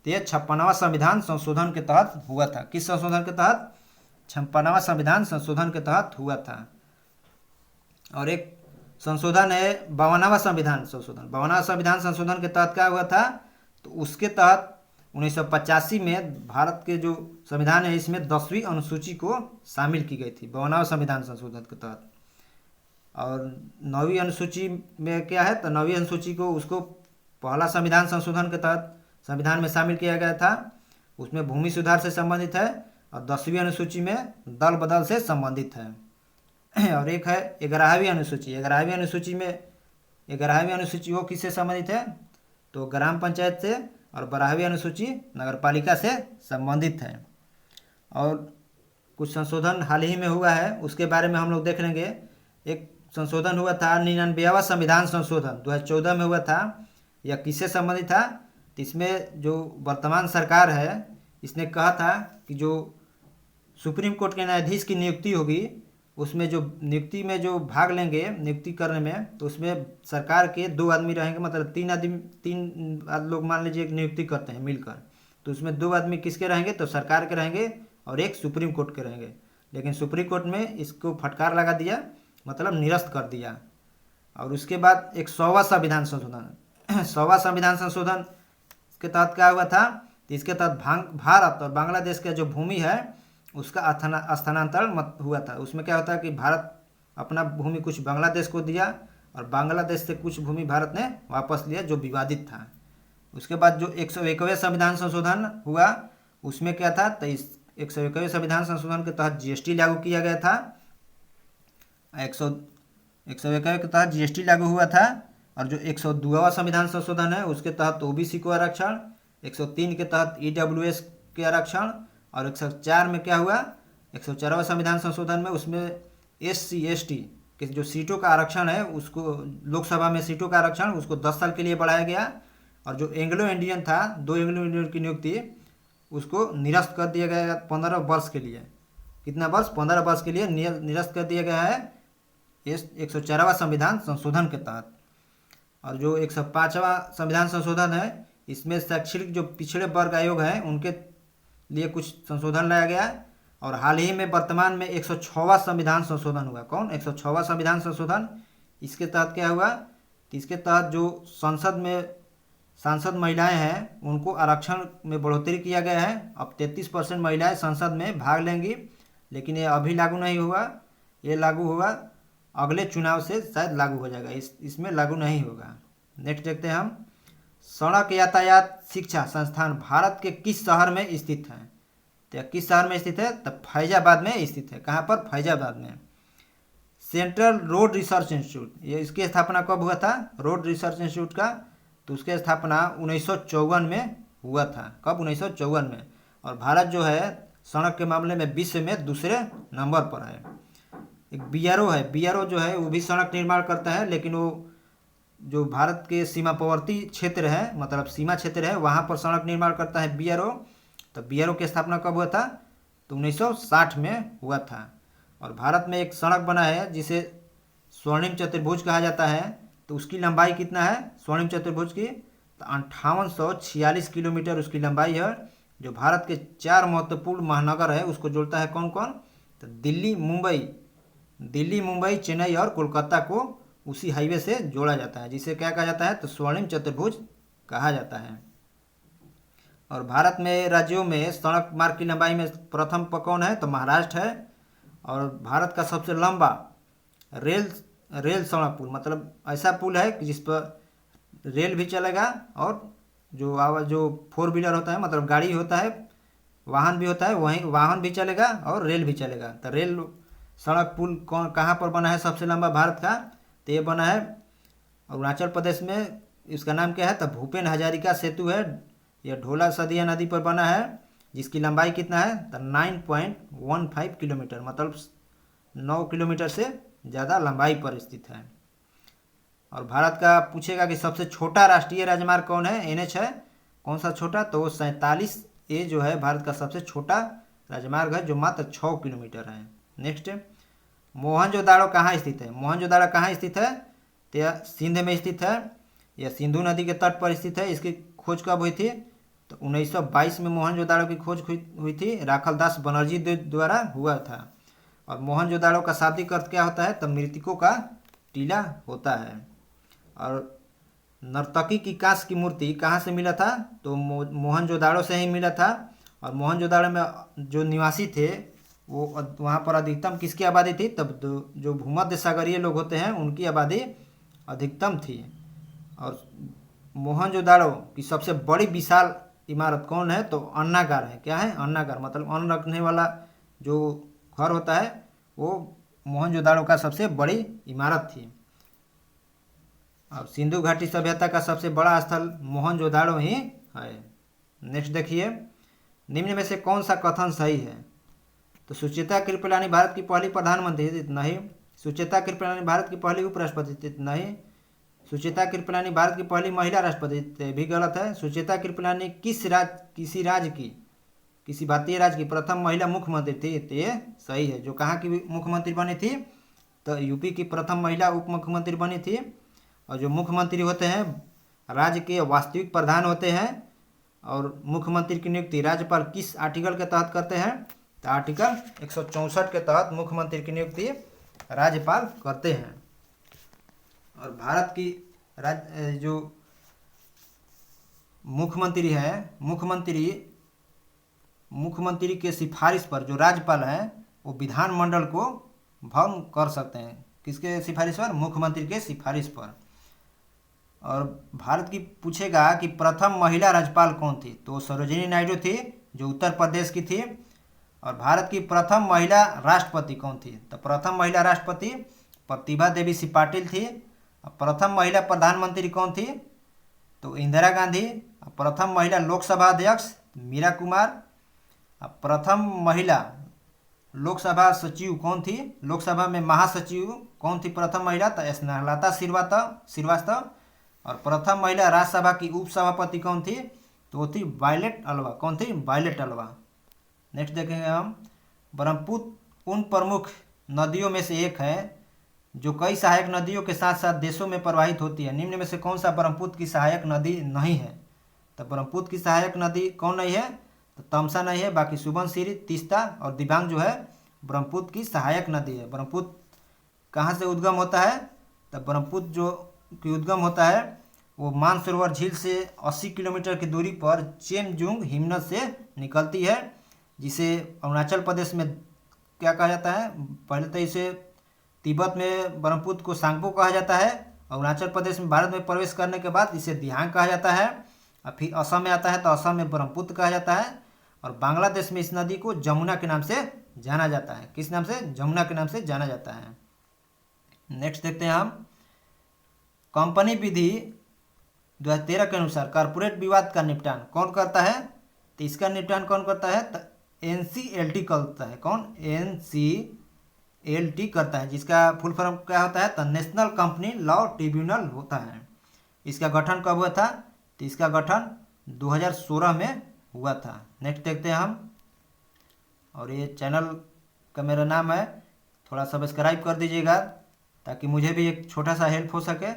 तो यह 56वां संविधान संशोधन के तहत हुआ था। किस संशोधन के तहत? 56वां संविधान संशोधन के तहत हुआ था। और एक संशोधन है 52वां संविधान संशोधन। 52वां संविधान संशोधन के तहत क्या हुआ था? तो उसके तहत 1985 में भारत के जो संविधान है इसमें 10वीं अनुसूची को शामिल की गई थी 52वां संविधान संशोधन के तहत। और 9वीं अनुसूची में क्या है? तो 9वीं अनुसूची को उसको पहला संविधान संशोधन के तहत संविधान में शामिल किया गया था। उसमें भूमि सुधार से संबंधित है। और 10वीं अनुसूची में दल बदल से संबंधित है। और एक है 11वीं अनुसूची। 11वीं अनुसूची में 11वीं अनुसूची वो किससे संबंधित है? तो ग्राम पंचायत से। और 12वीं अनुसूची नगर पालिका से संबंधित है। और कुछ संशोधन हाल ही में हुआ है, उसके बारे में हम लोग देख लेंगे। एक संशोधन हुआ था 99वां संविधान संशोधन 2014 में हुआ था। यह किससे संबंधित था? तो इसमें जो वर्तमान सरकार है इसने कहा था कि जो सुप्रीम कोर्ट के न्यायाधीश की नियुक्ति होगी उसमें जो नियुक्ति में जो भाग लेंगे नियुक्ति करने में, तो उसमें सरकार के 2 आदमी रहेंगे, मतलब 3 लोग मान लीजिए एक नियुक्ति करते हैं मिलकर। तो उसमें 2 आदमी किसके रहेंगे? तो सरकार के रहेंगे और एक सुप्रीम कोर्ट के रहेंगे। लेकिन सुप्रीम कोर्ट में इसको फटकार लगा दिया, मतलब निरस्त कर दिया। और उसके बाद एक 100वां संविधान संशोधन 100वां संविधान संशोधन के तहत क्या हुआ था? तो इसके तहत भारत और बांग्लादेश का जो भूमि है उसका स्थानांतरण हुआ था। उसमें क्या होता है कि भारत अपना भूमि कुछ बांग्लादेश को दिया और बांग्लादेश से कुछ भूमि भारत ने वापस लिया जो विवादित था। उसके बाद जो 101वें संविधान संशोधन हुआ उसमें क्या था? तो इस 101वें संविधान संशोधन के तहत जीएसटी लागू किया गया था। 101 के तहत जीएसटी लागू हुआ था। और जो 102वां संविधान संशोधन है उसके तहत ओबीसी को आरक्षण, 103 के तहत ईडब्ल्यूएस के आरक्षण, और 104 में क्या हुआ? 104वां संविधान संशोधन में उसमें एससी एसटी के जो सीटों का आरक्षण है उसको, लोकसभा में सीटों का आरक्षण उसको 10 साल के लिए बढ़ाया गया। और जो एंग्लो इंडियन था 2 एंग्लो इंडियन की नियुक्ति उसको निरस्त कर दिया गया 15 वर्ष के लिए। कितना वर्ष? 15 वर्ष के लिए निरस्त कर दिया गया है इस 104वां संविधान संशोधन के तहत। और जो 105वां संविधान संशोधन है इसमें शैक्षणिक जो पिछड़े वर्ग आयोग हैं उनके लिए कुछ संशोधन लाया गया। और हाल ही में वर्तमान में 106वां संविधान संशोधन हुआ। कौन? 106वां संविधान संशोधन। इसके तहत क्या हुआ? इसके तहत जो सांसद महिलाएं हैं उनको आरक्षण में बढ़ोतरी किया गया है। अब 33% महिलाएं संसद में भाग लेंगी। लेकिन ये अभी लागू नहीं हुआ, ये लागू हुआ अगले चुनाव से शायद लागू हो जाएगा, इसमें लागू नहीं होगा। नेक्स्ट देखते हैं हम सड़क यातायात शिक्षा संस्थान भारत के किस शहर में स्थित है? तो किस शहर में स्थित है? तो फैजाबाद में स्थित है। कहाँ पर? फैजाबाद में। सेंट्रल रोड रिसर्च इंस्टीट्यूट, ये इसकी स्थापना कब हुआ था? रोड रिसर्च इंस्टीट्यूट का तो उसकी स्थापना 1954 में हुआ था। कब? 1954 में। और भारत जो है सड़क के मामले में विश्व में दूसरे नंबर पर है। एक बीआरओ है, बीआरओ जो है वो भी सड़क निर्माण करता है, लेकिन वो जो भारत के सीमावर्ती क्षेत्र है, मतलब सीमा क्षेत्र है, वहाँ पर सड़क निर्माण करता है बीआरओ। तो बीआरओ की स्थापना कब हुआ था? तो 1960 में हुआ था। और भारत में एक सड़क बना है जिसे स्वर्णिम चतुर्भुज कहा जाता है। तो उसकी लंबाई कितना है स्वर्णिम चतुर्भुज की? तो 5846 किलोमीटर उसकी लंबाई है, जो भारत के 4 महत्वपूर्ण महानगर है उसको जोड़ता है। कौन कौन? तो दिल्ली, मुंबई, चेन्नई और कोलकाता को उसी हाईवे से जोड़ा जाता है, जिसे क्या कहा जाता है? तो स्वर्णिम चतुर्भुज कहा जाता है। और भारत में राज्यों में सड़क मार्ग की लंबाई में प्रथम कौन है? तो महाराष्ट्र है। और भारत का सबसे लंबा रेल रेल सड़क पुल, मतलब ऐसा पुल है कि जिस पर रेल भी चलेगा और जो फोर व्हीलर होता है, मतलब गाड़ी होता है, वाहन भी होता है, वहीं वाहन भी चलेगा और रेल भी चलेगा। तो रेल सड़क पुल कहाँ पर बना है सबसे लंबा भारत का? तो ये बना है अरुणाचल प्रदेश में। इसका नाम क्या है? तो भूपेन हजारिका सेतु है। यह ढोला सदिया नदी पर बना है, जिसकी लंबाई कितना है? तो 9.15 किलोमीटर, मतलब 9 किलोमीटर से ज़्यादा लंबाई पर स्थित है। और भारत का पूछेगा कि सबसे छोटा राष्ट्रीय राजमार्ग कौन है? NH है। कौन सा छोटा? तो वो 47A जो है भारत का सबसे छोटा राजमार्ग है, जो मात्र 6 किलोमीटर है। नेक्स्ट, मोहनजोदाड़ो कहाँ स्थित है? मोहनजोदाड़ो कहाँ स्थित है? तो यह सिंध में स्थित है। यह सिंधु नदी के तट पर स्थित है। इसकी खोज कब हुई थी? तो 1922 में मोहनजोदाड़ो की खोज हुई थी, राखलदास बनर्जी द्वारा हुआ था। और मोहनजोदाड़ो का शाब्दिक अर्थ क्या होता है? तो मृतकों का टीला होता है। और नर्तकी की कांस्य की मूर्ति कहाँ से मिला था? तो मोहनजोदाड़ो से ही मिला था। और मोहनजोदाड़ो में जो निवासी थे वो वहाँ पर अधिकतम किसकी आबादी थी? तब जो भूमध्य सागरीय लोग होते हैं उनकी आबादी अधिकतम थी। और मोहनजोदाड़ो की सबसे बड़ी विशाल इमारत कौन है? तो अन्नागार है। क्या है? अन्नागार, मतलब अन्न रखने वाला जो घर होता है वो मोहनजोदाड़ो का सबसे बड़ी इमारत थी। और सिंधु घाटी सभ्यता का सबसे बड़ा स्थल मोहनजोदाड़ो ही है। नेक्स्ट देखिए, निम्न में से कौन सा कथन सही है? तो सुचेता कृपलानी भारत की पहली प्रधानमंत्री थी? नहीं। सुचेता कृपलानी भारत की पहली उपराष्ट्रपति थी? नहीं। सुचेता कृपलानी भारत की पहली महिला राष्ट्रपति थी? भी गलत है। सुचेता कृपलानी किसी भारतीय राज्य की प्रथम महिला मुख्यमंत्री थी? तो ये सही है। जो कहाँ की मुख्यमंत्री बनी थी? तो यूपी की प्रथम महिला उप मुख्यमंत्री बनी थी। और जो मुख्यमंत्री होते हैं राज्य के वास्तविक प्रधान होते हैं। और मुख्यमंत्री की नियुक्ति राज्यपाल किस आर्टिकल के तहत करते हैं? तो आर्टिकल 164 के तहत मुख्यमंत्री की नियुक्ति राज्यपाल करते हैं। और भारत की जो मुख्यमंत्री है, मुख्यमंत्री के सिफारिश पर जो राज्यपाल हैं वो विधानमंडल को भंग कर सकते हैं। किसके सिफारिश पर? मुख्यमंत्री के सिफारिश पर। और भारत की पूछेगा कि प्रथम महिला राज्यपाल कौन थी? तो सरोजिनी नायडू थी, जो उत्तर प्रदेश की थी। और भारत की प्रथम महिला राष्ट्रपति कौन थी? तो प्रथम महिला राष्ट्रपति प्रतिभा देवी सिंह पाटिल थी। प्रथम महिला प्रधानमंत्री कौन थी? तो इंदिरा गांधी। प्रथम महिला लोकसभा अध्यक्ष मीरा कुमार। प्रथम महिला लोकसभा सचिव कौन थी? लोकसभा में महासचिव कौन थी प्रथम महिला? तो स्नेहलता श्रीवास्तव। और प्रथम महिला राज्यसभा की उपसभापति कौन थी? तो वो थी वायलेट अल्वा। कौन थी? Violet Alva. नेक्स्ट देखेंगे हम, ब्रह्मपुत्र उन प्रमुख नदियों में से एक है जो कई सहायक नदियों के साथ साथ देशों में प्रवाहित होती है। निम्न में से कौन सा ब्रह्मपुत्र की सहायक नदी नहीं है? तो ब्रह्मपुत्र की सहायक नदी कौन नहीं है? तो तमसा नहीं है। बाकी सुबनसिरी, तीस्ता और दिबांग जो है ब्रह्मपुत्र की सहायक नदी है। ब्रह्मपुत्र कहाँ से उद्गम होता है? तो ब्रह्मपुत्र जो की उद्गम होता है वो मानसरोवर झील से 80 किलोमीटर की दूरी पर चेमजुंग हिमनद से निकलती है, जिसे अरुणाचल प्रदेश में क्या कहा जाता है? पहले तो इसे तिब्बत में ब्रह्मपुत्र को सांगपो कहा जाता है। अरुणाचल प्रदेश में भारत में प्रवेश करने के बाद इसे दिहांग कहा जाता है। और फिर असम में आता है तो असम में ब्रह्मपुत्र कहा जाता है। और बांग्लादेश में इस नदी को जमुना के नाम से जाना जाता है। किस नाम से? जमुना के नाम से जाना जाता है। नेक्स्ट देखते हैं हम, कंपनी विधि 2013 के अनुसार कॉर्पोरेट विवाद का निपटान कौन करता है? तो इसका निपटान कौन करता है? तो NCLT करता है। कौन? NCLT करता है, जिसका फुल फॉर्म क्या होता है? तो नेशनल कंपनी लॉ ट्रिब्यूनल होता है। इसका गठन कब हुआ था? तो इसका गठन 2016 में हुआ था। नेक्स्ट देखते हैं हम, और ये चैनल का मेरा नाम है, थोड़ा सब्सक्राइब कर दीजिएगा ताकि मुझे भी एक छोटा सा हेल्प हो सके।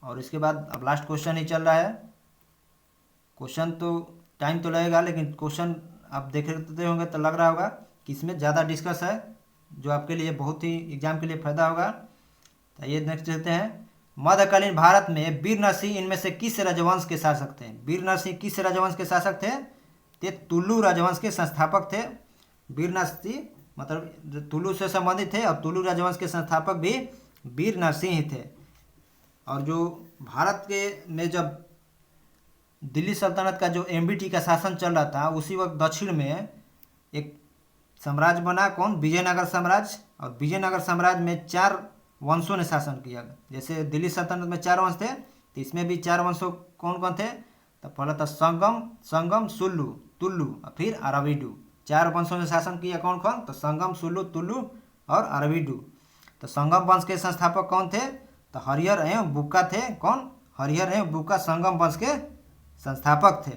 और इसके बाद अब लास्ट क्वेश्चन ही चल रहा है। क्वेश्चन तो टाइम तो लगेगा, लेकिन क्वेश्चन आप देख रहे होंगे तो लग रहा होगा कि इसमें ज़्यादा डिस्कस है, जो आपके लिए बहुत ही एग्जाम के लिए फ़ायदा होगा। तो ये नेक्स्ट देखते हैं, मध्यकालीन भारत में वीर नरसिंह इनमें से किस राजवंश के शासक थे? वीर नरसिंह किस राजवंश के शासक थे? ते तुलु राजवंश के संस्थापक थे। वीर नरसिंह मतलब तुलु से संबंधित थे, और तुलु राजवंश के संस्थापक भी वीर नरसिंह ही थे। और जो भारत के में जब दिल्ली सल्तनत का जो एमबीटी का शासन चल रहा था, उसी वक्त दक्षिण में एक साम्राज्य बना, कौन? विजयनगर साम्राज्य। और विजयनगर साम्राज्य में 4 वंशों ने शासन किया। जैसे दिल्ली सल्तनत में 4 वंश थे, तो इसमें भी 4 वंशों कौन कौन थे? तो पहला था संगम, सुल्लू, तुल्लु और फिर अरविडू। 4 वंशों ने शासन किया। कौन कौन? तो संगम, सुल्लू, तुल्लु और अरविडू। तो संगम वंश के संस्थापक कौन थे? तो हरिहर एवं बुक्का थे। कौन? हरिहर एवं बुक्का संगम वंश के संस्थापक थे।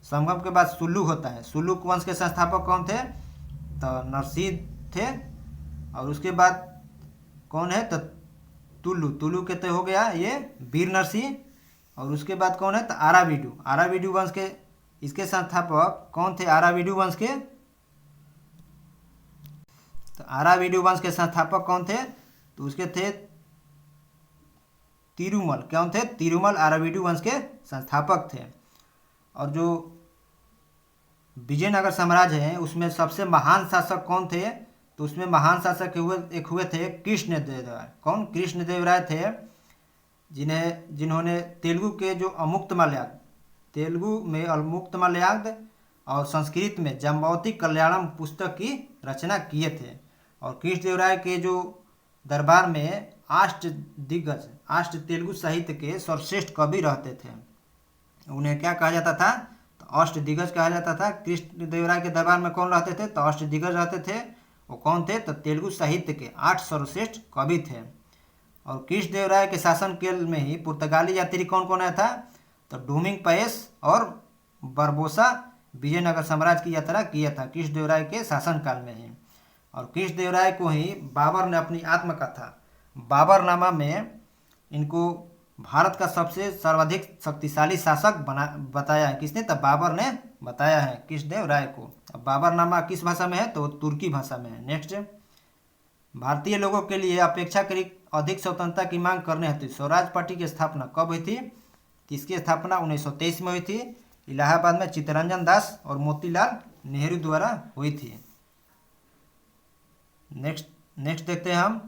संगम के बाद सुल्लू होता है। सुल्लू वंश के संस्थापक कौन थे? तो नरसिंह थे। और उसके बाद कौन है? तो तुल्लु के तो हो गया ये वीर नरसिंह। और उसके बाद कौन है? तो आराविडू वंश के इसके संस्थापक कौन थे? आराविडू वंश के। तो आराविडू वंश के संस्थापक कौन थे? तो उसके थे तिरुमल। कौन थे? तिरुमल आराविडू वंश के संस्थापक थे। और जो विजयनगर साम्राज्य है उसमें सबसे महान शासक कौन थे? तो उसमें महान शासक हुए थे कृष्णदेव राय। कौन? कृष्णदेव राय थे, जिन्होंने तेलुगु के जो तेलुगु में अमुक्त मलयाग्द और संस्कृत में जाम्बवती कल्याणम पुस्तक की रचना किए थे। और कृष्णदेव राय के जो दरबार में अष्ट तेलुगु साहित्य के सर्वश्रेष्ठ कवि रहते थे। उन्हें क्या कहा जाता था? तो अष्टदिग्गज कहा जाता था। कृष्णदेव राय के दरबार में कौन रहते थे? तो अष्टदिग्गज रहते थे। वो कौन थे? तो तेलुगु साहित्य के 8 सर्वश्रेष्ठ कवि थे। और कृष्णदेव राय के शासनकाल में ही पुर्तगाली यात्री कौन कौन आया था? तो डोमिंग पायस और बरबोसा विजयनगर साम्राज्य की यात्रा किया था कृष्णदेव राय के शासनकाल में ही। और कृष्णदेव राय को ही बाबर ने अपनी आत्मकथा बाबरनामा में इनको भारत का सबसे सर्वाधिक शक्तिशाली शासक बताया है। किसने? तो बाबर ने बताया है कृष्णदेव राय को। अब बाबरनामा किस भाषा में है? तो तुर्की भाषा में है। नेक्स्ट, भारतीय लोगों के लिए अपेक्षाकृत अधिक स्वतंत्रता की मांग करने हेतु स्वराज पार्टी की स्थापना कब हुई थी? इसकी स्थापना 1923 में हुई थी। इलाहाबाद में चित्तरंजन दास और मोतीलाल नेहरू द्वारा हुई थी। नेक्स्ट देखते हैं हम,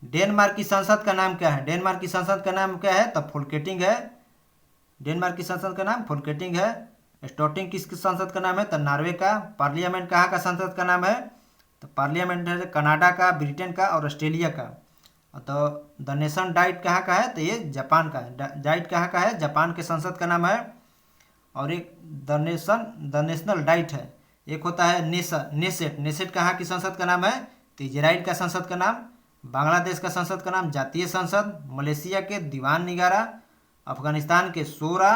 डेनमार्क की संसद का नाम क्या है? डेनमार्क की संसद का नाम क्या है? तो फोल्केटिंग है। डेनमार्क की संसद का नाम फोल्केटिंग है। स्टोटिंग किसकी संसद का नाम है? तो नॉर्वे का। पार्लियामेंट कहाँ का संसद का नाम है? तो पार्लियामेंट है कनाडा का, ब्रिटेन का और ऑस्ट्रेलिया का। तो द नेशन डाइट कहाँ का है? तो ये जापान का है। डाइट कहाँ का है? जापान के संसद का नाम है। और एक द नेशनल डाइट है। एक होता है नेसेट कहाँ की संसद का नाम है? तो इजराइल का संसद का नाम। बांग्लादेश का संसद का नाम जातीय संसद। मलेशिया के दीवान निगारा। अफगानिस्तान के शोरा।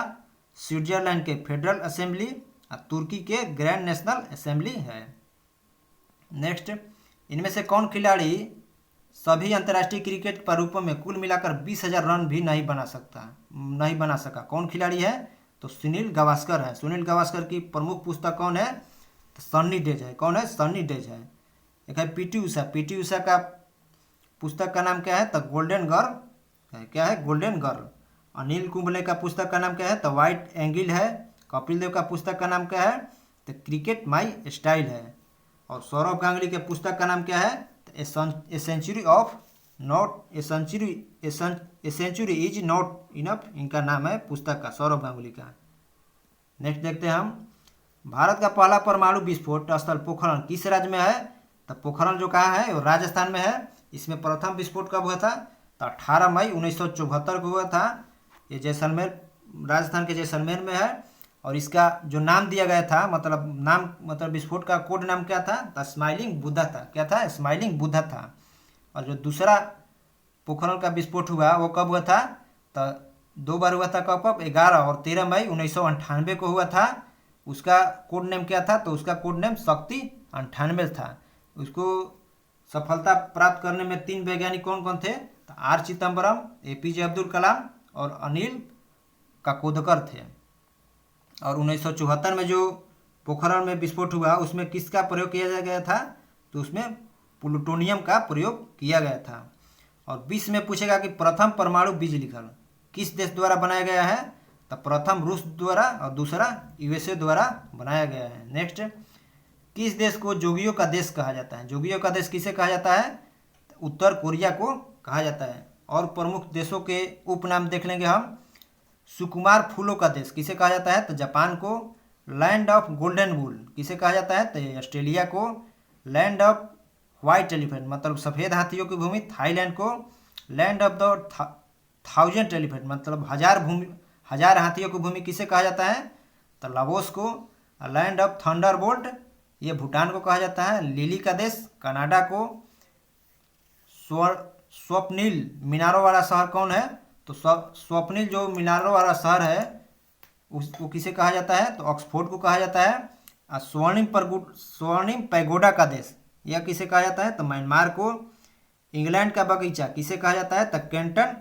स्विट्जरलैंड के फेडरल असेंबली और तुर्की के ग्रैंड नेशनल असेंबली है। नेक्स्ट, इनमें से कौन खिलाड़ी सभी अंतर्राष्ट्रीय क्रिकेट प्रारूपों में कुल मिलाकर 20,000 रन भी नहीं बना सका? कौन खिलाड़ी है? तो सुनील गावस्कर है। सुनील गावस्कर की प्रमुख पुस्तक कौन है? तो सन्नी डेज है। कौन है? सन्नी डेज है। एक है पीटी उषा का पुस्तक का नाम क्या है? तो गोल्डन गर्ल है। क्या है? Golden girl. अनिल कुंबले का पुस्तक का नाम क्या है? तो व्हाइट एंगिल है। कपिल देव का पुस्तक का नाम क्या है? तो क्रिकेट माई स्टाइल है। और सौरव गांगुली के पुस्तक का नाम क्या है? तो a century is not enough, इनका नाम है पुस्तक का, सौरव गांगुली का। नेक्स्ट देखते हैं हम, भारत का पहला परमाणु विस्फोट स्थल पोखरण किस राज्य में है? तो पोखरण जो कहाँ है? वो राजस्थान में है। इसमें प्रथम विस्फोट कब हुआ था? तो 18 मई 1974 को हुआ था। ये जैसलमेर, राजस्थान के जैसलमेर में है। और इसका जो नाम दिया गया था, मतलब विस्फोट का कोड नाम क्या था? तो स्माइलिंग बुद्धा था। क्या था? स्माइलिंग बुद्धा था। और जो दूसरा पोखरण का विस्फोट हुआ वो कब हुआ था? तो 2 बार हुआ था। कब? 11 और 13 मई 1998 को हुआ था। उसका कोड नेम क्या था? तो उसका कोड नेम शक्ति 98 था। उसको सफलता प्राप्त करने में 3 वैज्ञानिक कौन कौन थे? तो आर चिदम्बरम, एपीजे अब्दुल कलाम और अनिल काकोदकर थे। और 1974 में जो पोखरण में विस्फोट हुआ उसमें किसका प्रयोग किया गया था? तो उसमें प्लूटोनियम का प्रयोग किया गया था। और 20 में पूछेगा कि प्रथम परमाणु बीज लिखल किस देश द्वारा बनाया गया है, तो प्रथम रूस द्वारा और दूसरा यूएसए द्वारा बनाया गया है। नेक्स्ट, किस देश को जोगियों का देश कहा जाता है? जोगियों का देश किसे कहा जाता है? उत्तर कोरिया को कहा जाता है। और प्रमुख देशों के उपनाम देख लेंगे हम। सुकुमार फूलों का देश किसे कहा जाता है? तो जापान को। लैंड ऑफ गोल्डन वूल किसे कहा जाता है? तो ऑस्ट्रेलिया को। लैंड ऑफ व्हाइट एलिफेंट मतलब सफ़ेद हाथियों की भूमि थाईलैंड को। लैंड ऑफ द 1000 एलिफेंट मतलब हजार हाथियों की भूमि किसे कहा जाता है? तो लाओस को। लैंड ऑफ थंडरबोल्ट ये भूटान को कहा जाता है। लिली का देश कनाडा को। स्वप्निल मीनारों वाला शहर कौन है? तो स्वप्निल जो मीनारों वाला शहर है उसको किसे कहा जाता है? तो ऑक्सफोर्ड को कहा जाता है। और स्वर्णिम पैगोडा का देश यह किसे कहा जाता है? तो म्यांमार को। इंग्लैंड का बगीचा किसे कहा जाता है? तो केंटन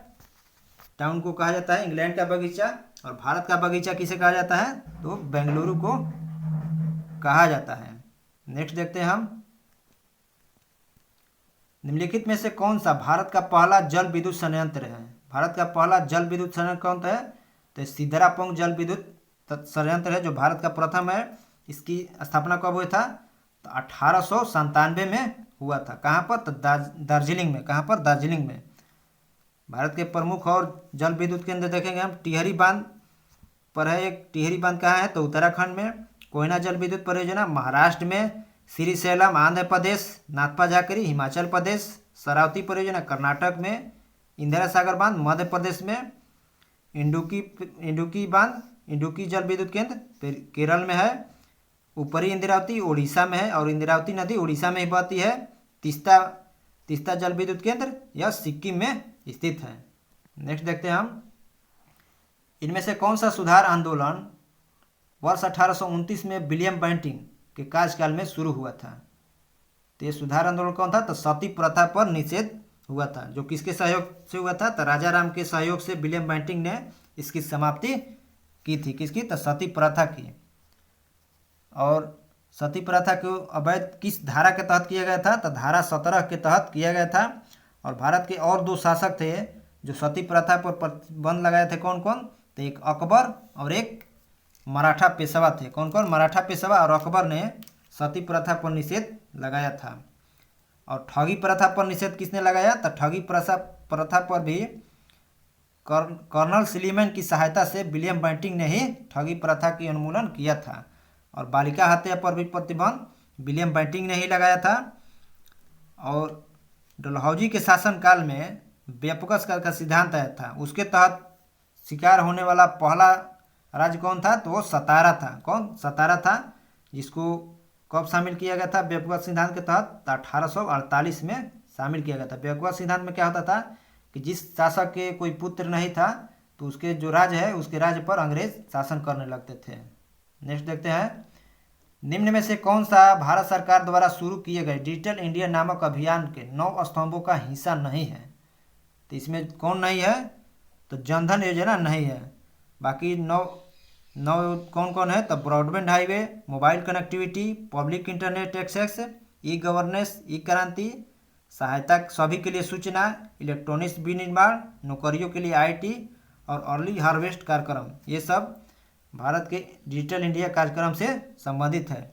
टाउन को कहा जाता है इंग्लैंड का बगीचा। और भारत का बगीचा किसे कहा जाता है? तो बेंगलुरु को कहा जाता है। नेक्स्ट देखते हैं हम। निम्नलिखित में से कौन सा भारत का पहला जल विद्युत संयंत्र है? भारत का पहला जल विद्युत संयंत्र कौन सा है? तो सिद्धारापंग जल विद्युत संयंत्र है जो भारत का प्रथम है। इसकी स्थापना कब हुई था? तो 1897 में हुआ था। कहाँ पर? तो दार्जिलिंग में। कहाँ पर? दार्जिलिंग में। भारत के प्रमुख और जल विद्युत केंद्र देखेंगे हम। टिहरी बांध पर है एक। टिहरी बांध कहाँ है? तो उत्तराखंड में। कोयना जल विद्युत परियोजना महाराष्ट्र में। श्रीशैलम आंध्र प्रदेश। नाथपा झाकरी हिमाचल प्रदेश। शरावती परियोजना कर्नाटक में। इंदिरा सागर बांध मध्य प्रदेश में। इंडुकी बांध इंडुकी जल विद्युत केंद्र केरल में है। ऊपरी इंदिरावती उड़ीसा में है और इंदिरावती नदी उड़ीसा में ही बहती है। तीस्ता जल विद्युत केंद्र यह सिक्किम में स्थित है। नेक्स्ट देखते हैं हम। इनमें से कौन सा सुधार आंदोलन वर्ष 1829 में विलियम बेंटिंग के कार्यकाल में शुरू हुआ था? तो ये सुधार आंदोलन कौन था? तो सती प्रथा पर निषेध हुआ था। जो किसके सहयोग से हुआ था? तो राजा राम के सहयोग से विलियम बेंटिंग ने इसकी समाप्ति की थी। किसकी? तो सती प्रथा की। और सती प्रथा को अवैध किस धारा के तहत किया गया था? तो धारा 17 के तहत किया गया था। और भारत के और दो शासक थे जो सती प्रथा पर प्रतिबंध लगाए थे। कौन कौन? तो एक अकबर और एक मराठा पेशवा थे। कौन कौन? मराठा पेशवा और अकबर ने सती प्रथा पर निषेध लगाया था। और ठगी प्रथा पर निषेध किसने लगाया? तो ठगी प्रथा पर भी कर्नल सिलीमैन की सहायता से विलियम बेंटिंग ने ही ठगी प्रथा की उन्मूलन किया था। और बालिका हत्या पर भी प्रतिबंध विलियम बेंटिंग ने ही लगाया था। और डलहौजी के शासनकाल में व्यापक का सिद्धांत आया था। उसके तहत शिकार होने वाला पहला राज्य कौन था? तो वो सतारा था। कौन? सतारा था। जिसको कब शामिल किया गया था व्यापक सिद्धांत के तहत? 1848 में शामिल किया गया था। व्यापक सिद्धांत में क्या होता था कि जिस शासक के कोई पुत्र नहीं था तो उसके जो राज्य है उसके राज्य पर अंग्रेज शासन करने लगते थे। नेक्स्ट देखते हैं। निम्न में से कौन सा भारत सरकार द्वारा शुरू किए गए डिजिटल इंडिया नामक अभियान के 9 स्तंभों का हिस्सा नहीं है? तो इसमें कौन नहीं है? तो जनधन योजना नहीं है। बाकी नौ कौन कौन है? तो broadband highway, mobile connectivity, public internet access, e governance, e Kranti, सहायता सभी के लिए सूचना, इलेक्ट्रॉनिक्स विनिर्माण, नौकरियों के लिए आईटी और अर्ली हार्वेस्ट कार्यक्रम, ये सब भारत के डिजिटल इंडिया कार्यक्रम से संबंधित है।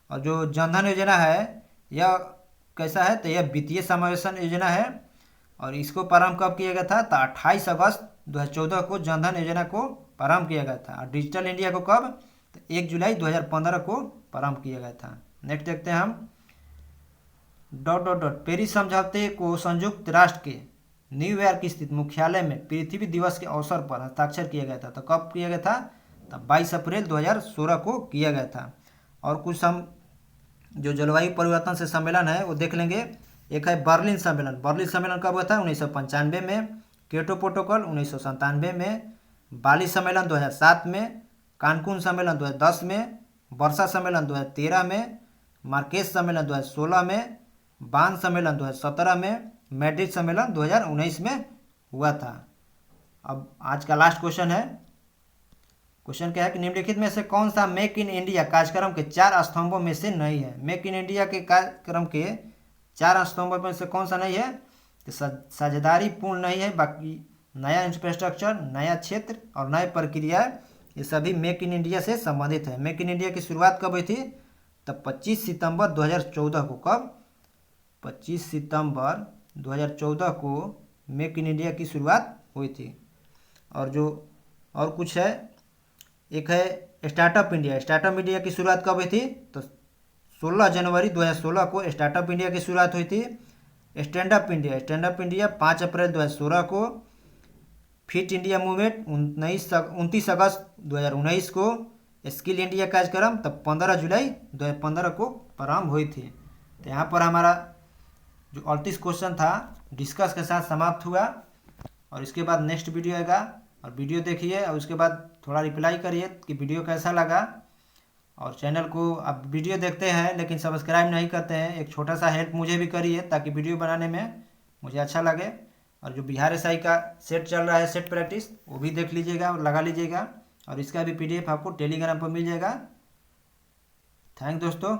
और जो जनधन योजना है यह कैसा है? तो यह वित्तीय समावेशन योजना है। और इसको प्रारंभ कब किया गया था? तो 28 अगस्त 2014 को जनधन योजना को प्रारंभ किया गया था। और डिजिटल इंडिया को कब? तो 1 जुलाई 2015 को प्रारंभ किया गया था। नेक्स्ट देखते हैं हम। पेरिस समझौते को संयुक्त राष्ट्र के न्यूयॉर्क स्थित मुख्यालय में पृथ्वी दिवस के अवसर पर हस्ताक्षर किया गया था। तो कब किया गया था? तो 22 अप्रैल 2016 को किया गया था। और कुछ हम जो जलवायु परिवर्तन से सम्मेलन है वो देख लेंगे। एक है बर्लिन सम्मेलन। बर्लिन सम्मेलन कब हुआ था? 1995 में। क्योटो प्रोटोकॉल 1997 में। बाली सम्मेलन 2007 में। कानकुन सम्मेलन 2010 में। वर्षा सम्मेलन 2013 में। मार्केस सम्मेलन 2016 में। बान सम्मेलन 2017 में। मैड्रिड सम्मेलन 2019 में हुआ था। अब आज का लास्ट क्वेश्चन है। क्वेश्चन क्या है कि निम्नलिखित में से कौन सा मेक इन इंडिया कार्यक्रम के 4 स्तंभों में से नहीं है? मेक इन इंडिया के कार्यक्रम के 4 स्तंभों में से कौन सा नहीं है? कि साझेदारी पूर्ण नहीं है, बाकी नया इंफ्रास्ट्रक्चर, नया क्षेत्र और नए प्रक्रिया, ये सभी मेक इन इंडिया से संबंधित है। मेक इन इंडिया की शुरुआत कब हुई थी? तब 25 सितंबर 2014 को। कब? 25 सितंबर 2014 को मेक इन इंडिया की शुरुआत हुई थी। और जो और कुछ है, एक है स्टार्टअप इंडिया। स्टार्टअप इंडिया की शुरुआत कब हुई थी? तो 16 जनवरी 2016 को स्टार्टअप इंडिया की शुरुआत हुई थी। स्टैंड अप इंडिया 5 अप्रैल 2016 को। फिट इंडिया मूवमेंट 29 अगस्त 2019 को। स्किल इंडिया कार्यक्रम तब 15 जुलाई 2015 को प्रारंभ हुई थी। तो यहाँ पर हमारा जो 38 क्वेश्चन था डिस्कस के साथ समाप्त हुआ। और इसके बाद नेक्स्ट वीडियो आएगा, और वीडियो देखिए और उसके बाद थोड़ा रिप्लाई करिए कि वीडियो कैसा लगा। और चैनल को आप वीडियो देखते हैं लेकिन सब्सक्राइब नहीं करते हैं, एक छोटा सा हेल्प मुझे भी करिए ताकि वीडियो बनाने में मुझे अच्छा लगे। और जो बिहार एसआई का सेट चल रहा है, सेट प्रैक्टिस, वो भी देख लीजिएगा और लगा लीजिएगा। और इसका भी PDF आपको टेलीग्राम पर मिल जाएगा। थैंक दोस्तों।